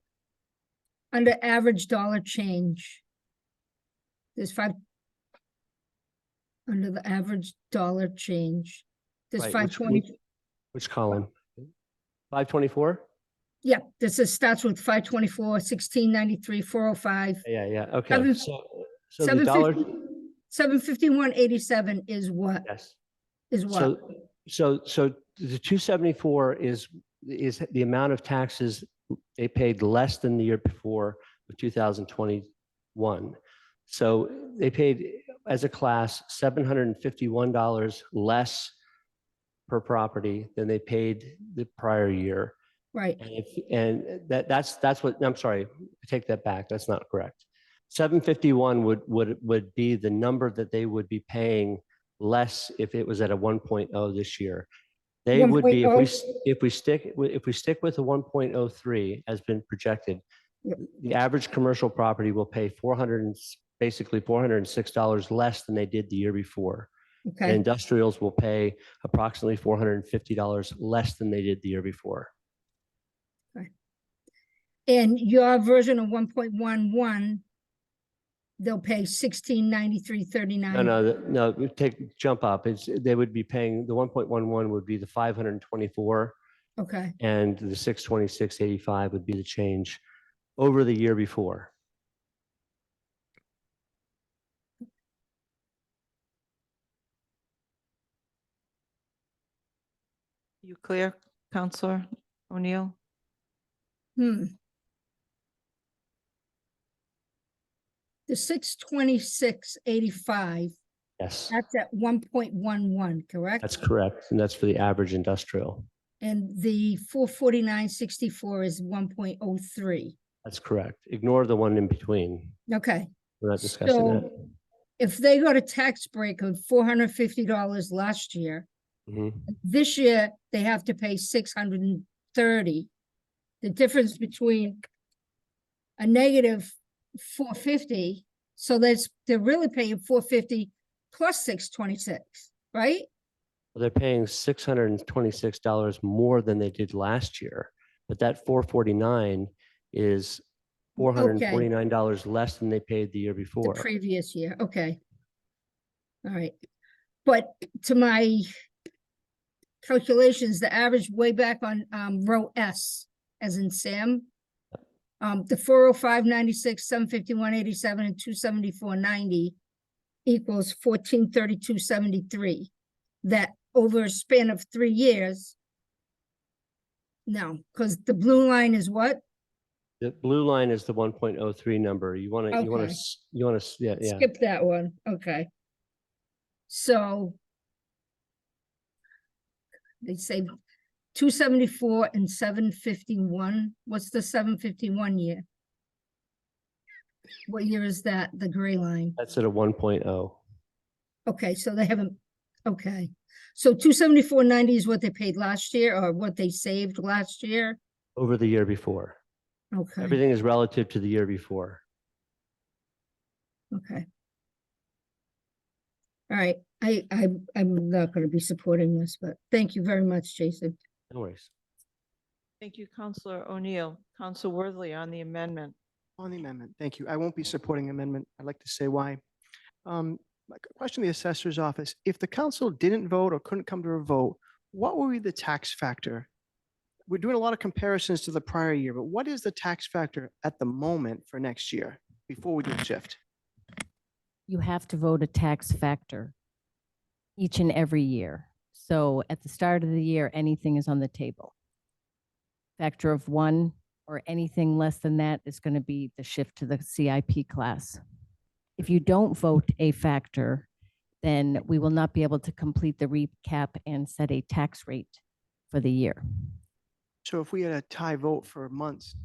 Under average dollar change. There's five. Under the average dollar change. There's Right, 520. Which column? 524? Yeah, this is starts with 524, 1693, 405. Yeah, okay. Seven- So the dollar, 751.87 is what? yes. Is what? So the 274 is the amount of taxes they paid less than the year before of 2021. So they paid as a class $751 less per property than they paid the prior year. Right, And that's what, I'm sorry, I take that back. That's not correct. 751 would be the number that they would be paying less if it was at a 1.0 this year. They would be, if we stick with the 1.03 as been projected, Yep. the average commercial property will pay basically $406 less than they did the year before. And okay, industrials will pay approximately $450 less than they did the year before. and your version of 1.11, they'll pay 1693.39. No, jump up. They would be paying, the 1.11 would be the 524 Okay, and the 626.85 would be the change over the year before. You clear, Counselor O'Neill? The 626.85, Yes, that's at 1.11, correct? that's correct. And that's for the average industrial. And the 449.64 is 1.03. That's correct. Ignore the one in between. Okay, We're not discussing that. so if they got a tax break of $450 last year, Mhm. this year they have to pay 630. The difference between a negative 450, so they're really paying 450 plus 626, right? Well, they're paying $626 more than they did last year, but that 449 is $449 less than they paid the year The before. previous year, okay. All right, but to my calculations, the average way back on row S, as in Sam, the 405.96, 751.87, and 274.90 equals 1432.73. That over a span of 3 years. No, because the blue line is what? The blue line is the 1.03 number. You want to, Okay. yeah. Skip that one, okay. So they say 274 and 751. What's the 751 year? What year is that, the gray line? That's at a 1.0. Okay, so they haven't, okay. So 274.90 is what they paid last year or what they saved last year? Over the year before. Okay, Everything is relative to the year before. okay. All right, I'm not gonna be supporting this, but thank you very much, Jason. No worries. Thank you, Counselor O'Neill. Counselor Worthley on the amendment. On the amendment, thank you. I won't be supporting amendment. I'd like to say why. My question to the assessor's office, if the council didn't vote or couldn't come to a vote, what would be the tax factor? We're doing a lot of comparisons to the prior year, but what is the tax factor at the moment for next year before we do a shift? You have to vote a tax factor each and every year. So at the start of the year, anything is on the table. Factor of 1 or anything less than that is going to be the shift to the CIP class. If you don't vote a factor, then we will not be able to complete the recap and set a tax rate for the year. So if we had a tie vote for months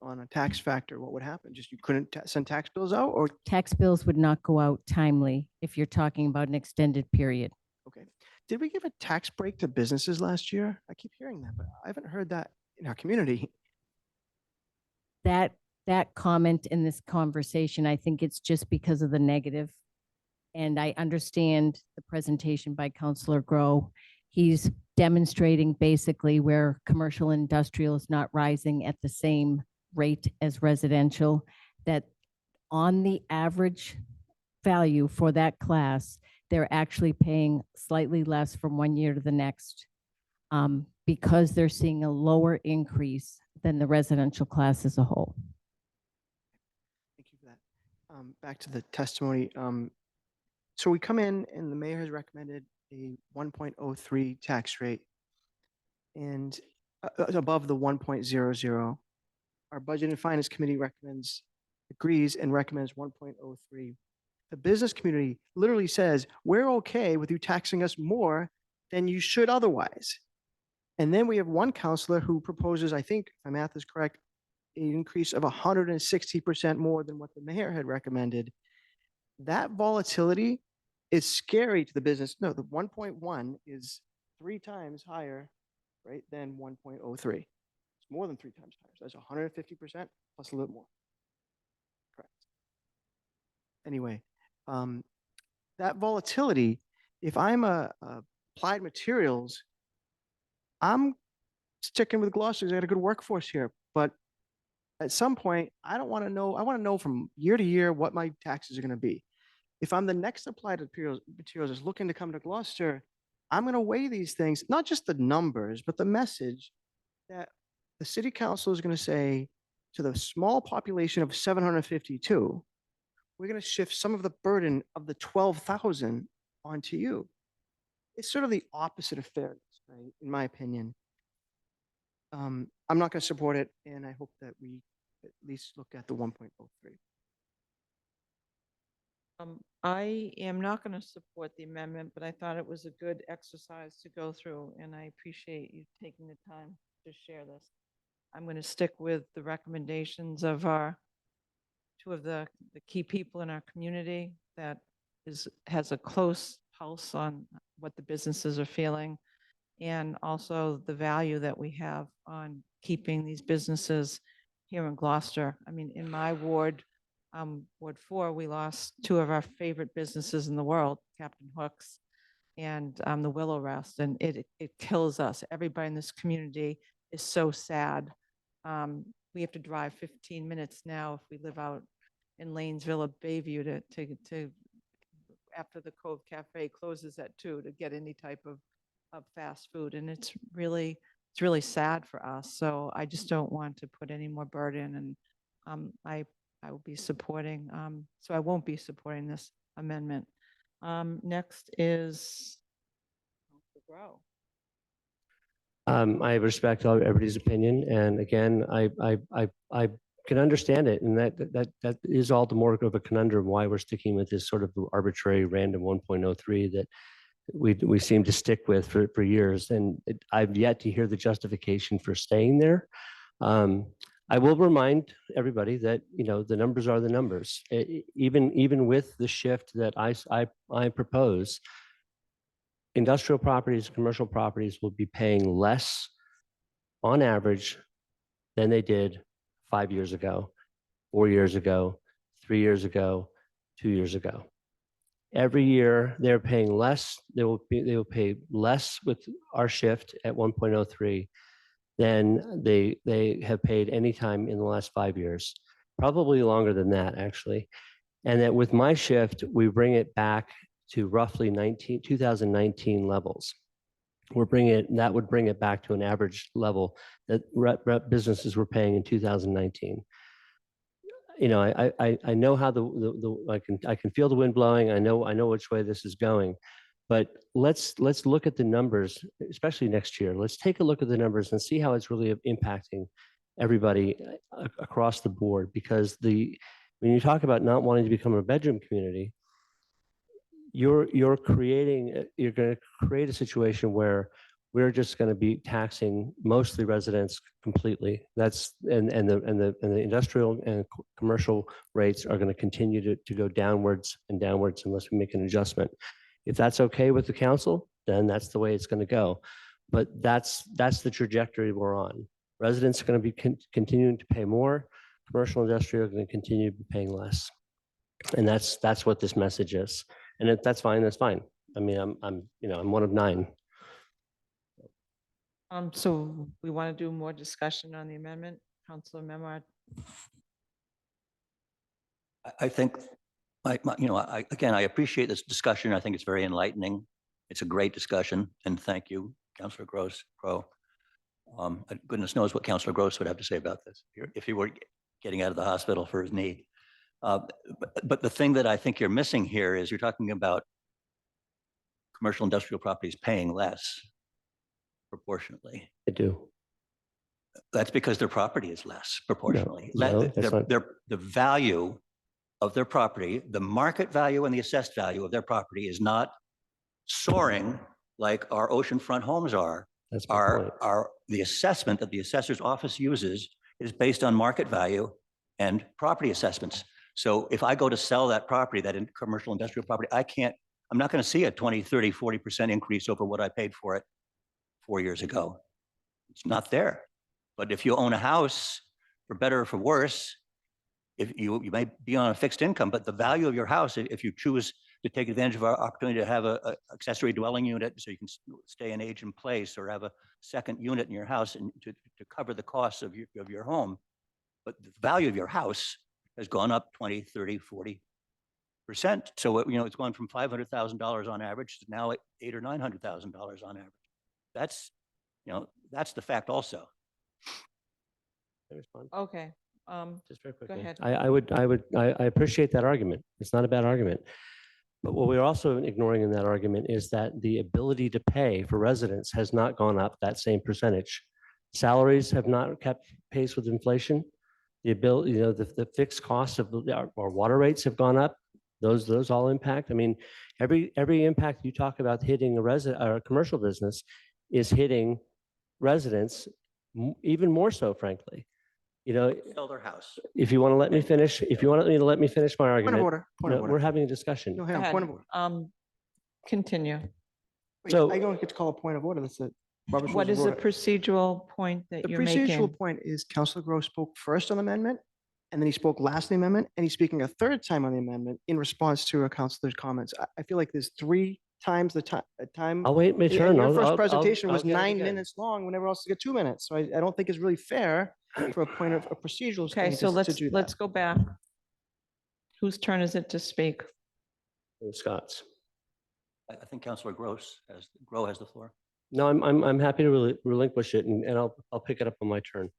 on a tax factor, what would happen? Just you couldn't send tax bills out, or, Tax bills would not go out timely if you're talking about an extended period. okay. Did we give a tax break to businesses last year? I keep hearing that, but I haven't heard that in our community. That comment in this conversation, I think it's just because of the negative. And I understand the presentation by Councilor Grow. He's demonstrating basically where commercial and industrial is not rising at the same rate as residential, that on the average value for that class, they're actually paying slightly less from one year to the next because they're seeing a lower increase than the residential class as a whole. Thank you for that. Back to the testimony. So we come in and the mayor has recommended a 1.03 tax rate and above the 1.00. Our Budget and Finance Committee agrees and recommends 1.03. The business community literally says, we're okay with you taxing us more than you should otherwise. And then we have one counselor who proposes, I think, if my math is correct, an increase of 160% more than what the mayor had recommended. That volatility is scary to the business. No, the 1.1 is 3 times higher, right, than 1.03. It's more than 3 times higher. So that's 150% plus a little more. Correct. Anyway, that volatility, if I'm applied materials, I'm sticking with Gloucester. I got a good workforce here, but at some point, I don't want to know. I want to know from year to year what my taxes are going to be. If I'm the next applied materials is looking to come to Gloucester, I'm going to weigh these things, not just the numbers, but the message that the city council is going to say to the small population of 752, we're going to shift some of the burden of the 12,000 onto you. It's sort of the opposite of fairness, right? In my opinion. I'm not going to support it, and I hope that we at least look at the 1.03. I am not going to support the amendment, but I thought it was a good exercise to go through, and I appreciate you taking the time to share this. I'm going to stick with the recommendations of two of the key people in our community that has a close pulse on what the businesses are feeling, and also the value that we have on keeping these businesses here in Gloucester. I mean, in my ward, Ward 4, we lost 2 of our favorite businesses in the world, Captain Hooks and the Willow Rest, and it kills us. Everybody in this community is so sad. We have to drive 15 minutes now if we live out in Lanesville or Bayview to after the Cove Cafe closes at 2 to get any type of fast food, and it's really sad for us. So I just don't want to put any more burden, and I will be supporting. So I won't be supporting this amendment. Next is Councilor Grow. I respect everybody's opinion, and again, I can understand it, and that is all the more of a conundrum why we're sticking with this sort of arbitrary random 1.03 that we seem to stick with for years, and I've yet to hear the justification for staying there. I will remind everybody that the numbers are the numbers. Even with the shift that I propose, industrial properties, commercial properties will be paying less on average than they did 5 years ago, 4 years ago, 3 years ago, 2 years ago. Every year they're paying less. They will pay less with our shift at 1.03 than they have paid any time in the last 5 years, probably longer than that actually. And that with my shift, we bring it back to roughly 2019 levels. That would bring it back to an average level that businesses were paying in 2019. I know how I can feel the wind blowing. I know which way this is going, but let's look at the numbers, especially next year. Let's take a look at the numbers and see how it's really impacting everybody across the board, because when you talk about not wanting to become a bedroom community, you're going to create a situation where we're just going to be taxing mostly residents completely. And the industrial and commercial rates are going to continue to go downwards and downwards unless we make an adjustment. If that's okay with the council, then that's the way it's going to go. But that's the trajectory we're on. Residents are going to be continuing to pay more. Commercial industrial are going to continue to be paying less. And that's what this message is. And if that's fine, that's fine. I mean, I'm one of 9. So we want to do more discussion on the amendment, Councilor Memard? I think, again, I appreciate this discussion. I think it's very enlightening. It's a great discussion, and thank you, Councilor Crowe. Goodness knows what Councilor Gross would have to say about this if he were getting out of the hospital for his knee. But the thing that I think you're missing here is you're talking about commercial industrial properties paying less proportionately. I do. That's because their property is less proportionally. no, that's not- The value of their property, the market value and the assessed value of their property is not soaring like our oceanfront homes are. That's my point. The assessment that the assessor's office uses is based on market value and property assessments. So if I go to sell that property, commercial industrial property, I'm not going to see a 20, 30, 40% increase over what I paid for it 4 years ago. It's not there. But if you own a house, for better or for worse, if you may be on a fixed income, but the value of your house, if you choose to take advantage of our opportunity to have a accessory dwelling unit so you can stay in age in place, or have a second unit in your house and to cover the costs of your home. But the value of your house has gone up 20, 30, 40%. So, it's gone from $500,000 on average to now $800,000 or $900,000 on average. That's the fact also. Can I respond? Okay. Just very Go quickly. ahead. I appreciate that argument. It's not a bad argument. But what we're also ignoring in that argument is that the ability to pay for residents has not gone up that same percentage. Salaries have not kept pace with inflation. The ability, the fixed costs of our water rates have gone up. Those all impact. I mean, every impact you talk about hitting a commercial business is hitting residents even more so, frankly. Sell their house. If you want to let me finish, if you want me to let me finish my argument. Point of order. Point of No, order. we're having a discussion. No, Go hang on, ahead. point of order. Continue. Wait, So- I don't get to call a point of order. That's it. Robert's What Rules is of the Order. procedural point that The you're procedural making? point is Councilor Gross spoke first on the amendment, and then he spoke last on the amendment, and he's speaking a third time on the amendment in response to a councilor's comments. I feel like there's 3 times the time. I'll wait my and turn. Your I'll- first I'll- presentation I'll was get it 9 again. minutes long when everyone else get 2 minutes. So I don't think it's really fair for a point of a procedural. Okay, thing so to do that. let's go back. Whose turn is it to speak? Scott's. I think Councilor Grow has the floor. No, I'm happy to relinquish it, and I'll pick it up on my turn.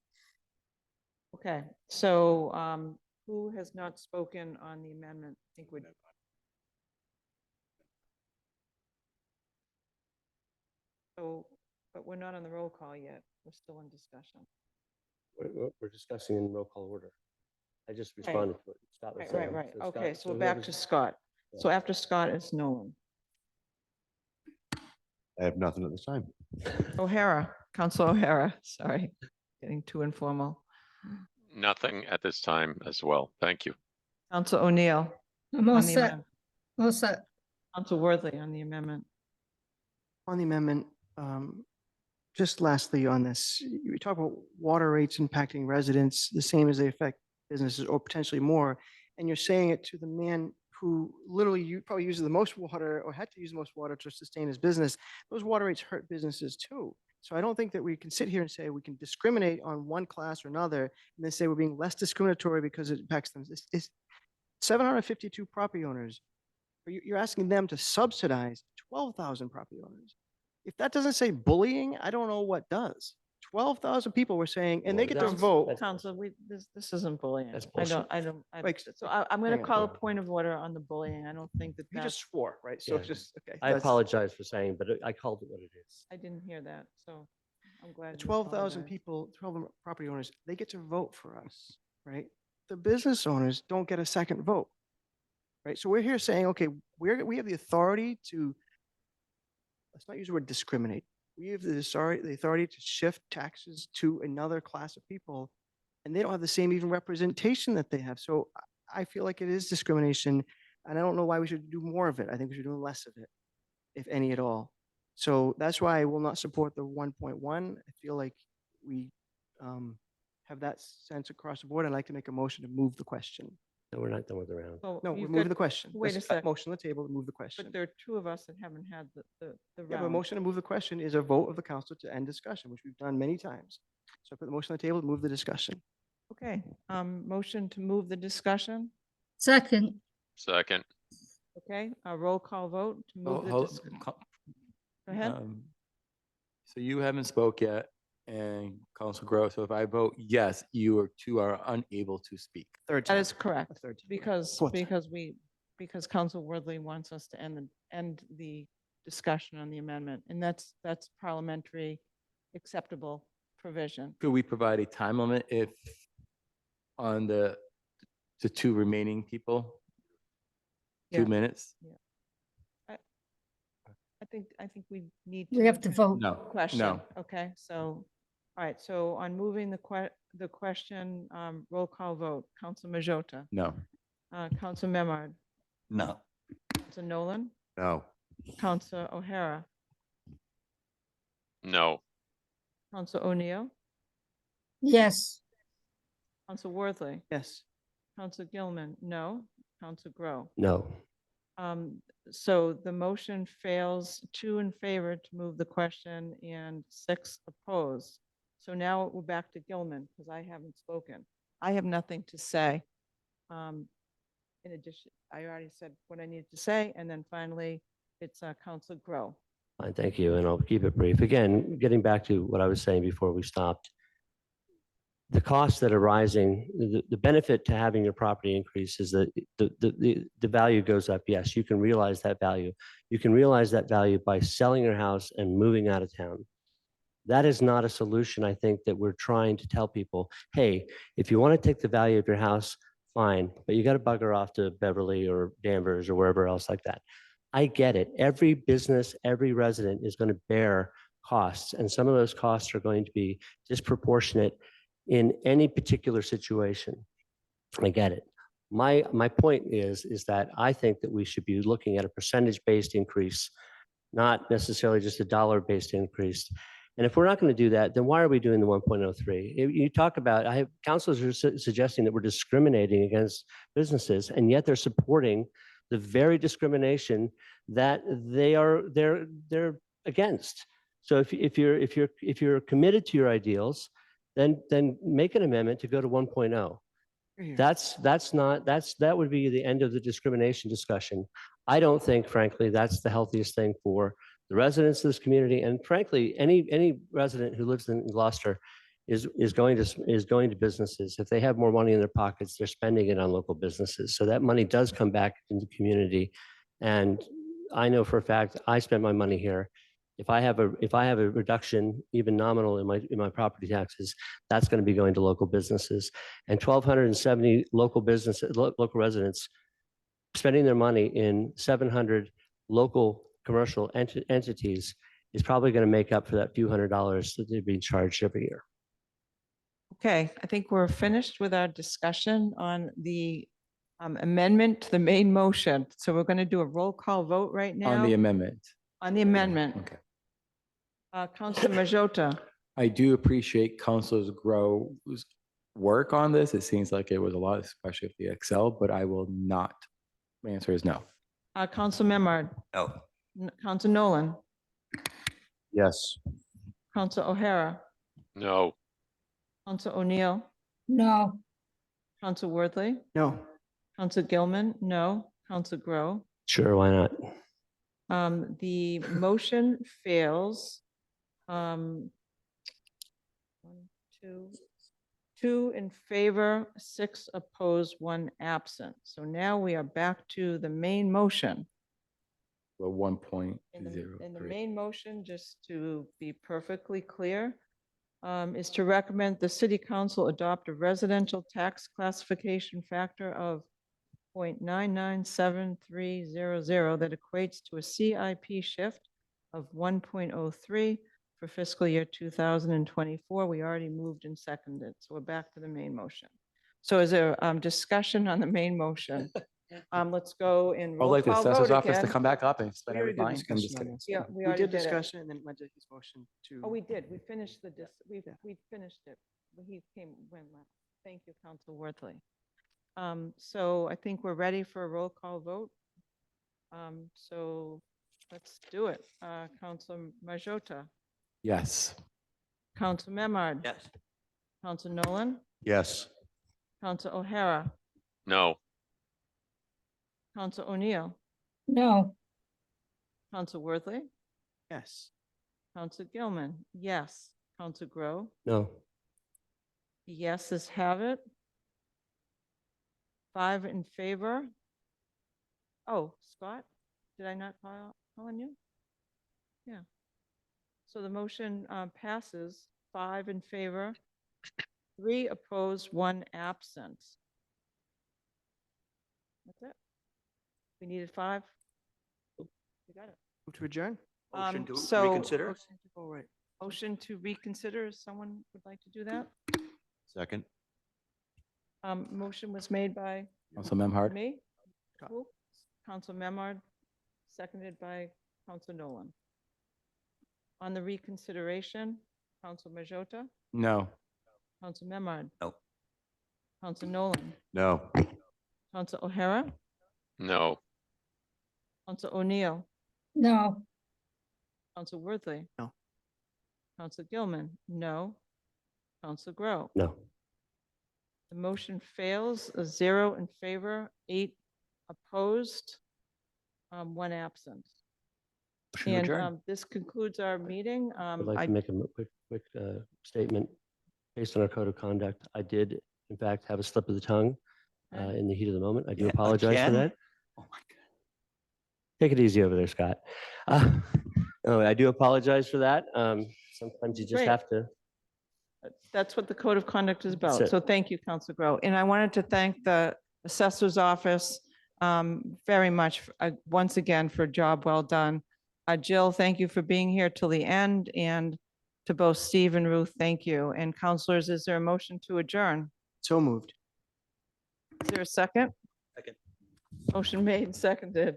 Okay, so who has not spoken on the amendment? I think we. So, but we're not on the roll call yet. We're still in discussion. We're discussing in roll call order. I just Right. responded to what Scott was saying. Right. So Okay, Scott- so we're back to whoever's- Scott. So after Scott is Nolan. I have nothing at this time. O'Hara, Council O'Hara, sorry, getting too informal. Nothing at this time as well. Thank you. Council O'Neill. I'm all on the set. amendment. All set. Council Worthley on the amendment. On the amendment, just lastly on this, you talk about water rates impacting residents the same as they affect businesses or potentially more. And you're saying it to the man who literally probably uses the most water or had to use the most water to sustain his business. Those water rates hurt businesses too. So I don't think that we can sit here and say we can discriminate on one class or another and then say we're being less discriminatory because it impacts them. It's 752 property owners. You're asking them to subsidize 12,000 property owners. If that doesn't say bullying, I don't know what does. 12,000 people were saying, and they get to That's- vote. that's- Council, this isn't bullying. That's Like, So I'm going hang to on. call a point of order on the bullying. I don't think that You just that's, swore, right? So Yeah. just, okay. I that's- apologize for saying, but I called it what it is. I didn't hear that, so. I'm glad. you 12,000 apologized. people, 12 property owners, they get to vote for us, right? The business owners don't get a second vote, right? So we're here saying, okay, we have the authority to, let's not use the word discriminate. We have the authority to shift taxes to another class of people, and they don't have the same even representation that they have. So I feel like it is discrimination, and I don't know why we should do more of it. I think we should do less of it, if any at all. So that's why I will not support the 1.1. I feel like we have that sense across the board. I'd like to make a motion to move the question. No, we're not done with the round. Well, No, we're you've moving got- the question. Wait a Let's sec. motion on the table to move the question. But there are two of us that haven't had the Yeah, but a round. motion to move the question is a vote of the council to end discussion, which we've done many times. So I put the motion on the table to move the discussion. Okay, motion to move the discussion. Second, Second. Okay, a roll call vote to move the discussion. Go ahead. So you haven't spoke yet, and Council Grow, so if I vote yes, you two are unable to speak. Third That time. is correct, A third time. because, Fourth time. because Council Worthley wants us to end the discussion on the amendment, and that's parliamentary acceptable provision. Could we provide a time limit if on the two remaining people? Yeah. 2 minutes? I think we need we have to vote. No, question. no. Okay, so, all right, so on moving the question, roll call vote, Council Majota, No. Council Memard, No. Council Nolan, No. Council O'Hara, No. Council O'Neill, Yes, Council Worthley, Yes. Council Gilman, no, Council Grow. No. So the motion fails, 2 in favor to move the question and 6 opposed. So now we're back to Gilman, because I haven't spoken. I have nothing to say. In addition, I already said what I needed to say, and then finally, it's Council Grow. Fine, thank you, and I'll keep it brief. Again, getting back to what I was saying before we stopped. The costs that are rising, the benefit to having your property increase is that the value goes up. Yes, you can realize that value. You can realize that value by selling your house and moving out of town. That is not a solution, I think, that we're trying to tell people, hey, if you want to take the value of your house, fine, but you got to bugger off to Beverly or Danvers or wherever else like that. I get it. Every business, every resident is going to bear costs, and some of those costs are going to be disproportionate in any particular situation. I get it. My point is that I think that we should be looking at a percentage-based increase, not necessarily just a dollar-based increase. And if we're not going to do that, then why are we doing the 1.03? You talk about, councilors are suggesting that we're discriminating against businesses, and yet they're supporting the very discrimination that they're against. So if you're committed to your ideals, then make an amendment to go to 1.0. That would be the end of the discrimination discussion. I don't think, frankly, that's the healthiest thing for the residents of this community, and frankly, any resident who lives in Gloucester is going to businesses. If they have more money in their pockets, they're spending it on local businesses. So that money does come back into the community, and I know for a fact I spend my money here. If I have a reduction, even nominal, in my property taxes, that's going to be going to local businesses. And 1,270 local residents spending their money in 700 local commercial entities is probably going to make up for that few $100s that they're being charged every year. Okay, I think we're finished with our discussion on the amendment to the main motion. So we're going to do a roll call vote right now. On the amendment. On the amendment. Okay. Councilor Majota, I do appreciate Councilors Grow's work on this. It seems like it was a lot, especially with the Excel, but I will not. My answer is no. Council Memard, No. Council Nolan, Yes. Council O'Hara, No. Council O'Neill, no, Council Worthley, No. Council Gilman, no, Council Grow. Sure, why not? The motion fails. 1, 2, 2 in favor, 6 opposed, 1 absent. So now we are back to the main motion. Well, 1.03. In the main motion, just to be perfectly clear, is to recommend the city council adopt a residential tax classification factor of 0.997300 that equates to a CIP shift of 1.03 for fiscal year 2024. We already moved and seconded, so we're back to the main motion. So is there discussion on the main motion? Let's go in I'd roll like the call assessor's vote office to again. come back up and explain We already did everything. I'm just discussion on kidding. this. Yeah, we We already did did it. discussion and then went to his motion to. Oh, we did. We finished the, we finished it. He came, when last. Thank you, Council Worthley. So I think we're ready for a roll call vote. So let's do it. Council Majota, Yes. Council Memard. Yes. Council Nolan, Yes. Council O'Hara, No. Council O'Neill, No, Council Worthley, Yes. Council Gilman, yes. Council Grow, No. yeses have it. 5 in favor. Oh, Scott, did I not call on you? Yeah. So the motion passes 5 in favor, 3 opposed, 1 absent. That's it. We needed 5. We got it. Move to adjourn? Motion to so- reconsider? Oh, right. Motion to reconsider. If someone would like to do that? Second? Motion was made by Council Memhard? me. Who? Council Memard, seconded by Council Nolan. On the reconsideration, Council Majota, No. Council Memard. No. Council Nolan, No. Council O'Hara, No. Council O'Neill, no, Council Worthley. No. Council Gilman, no. Council Grow. No. The motion fails, 0 in favor, 8 opposed, 1 absent. Motion to And adjourn. this concludes our meeting. I'd like to make a quick statement based on our code of conduct. I did, in fact, have a slip of the tongue Okay. in the heat of the moment. I do Yeah, apologize for again? that. Oh, my God. Take it easy over there, Scott. No, I do apologize for that. Sometimes you just Great. have to. That's what the code of conduct is That's about. it. So thank you, Council Grow. And I wanted to thank the Assessor's Office very much, once again, for a job well done. Jill, thank you for being here till the end, and to both Steve and Ruth, thank you. And councilors, is there a motion to adjourn? So moved. Is there a second? Second. Motion made and seconded.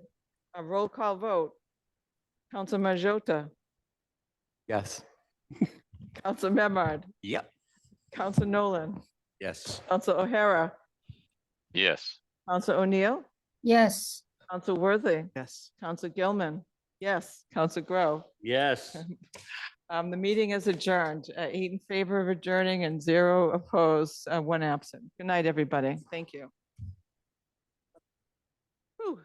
A roll call vote. Council Majota, Yes. Council Memard, Yep. Council Nolan, Yes. Council O'Hara, Yes. Council O'Neill, yes. Council Worthy, Yes. Council Gilman, yes, Council Grow. Yes. The meeting is adjourned, 8 in favor of adjourning and 0 opposed, 1 absent. Good night, everybody. Thank you. Whew.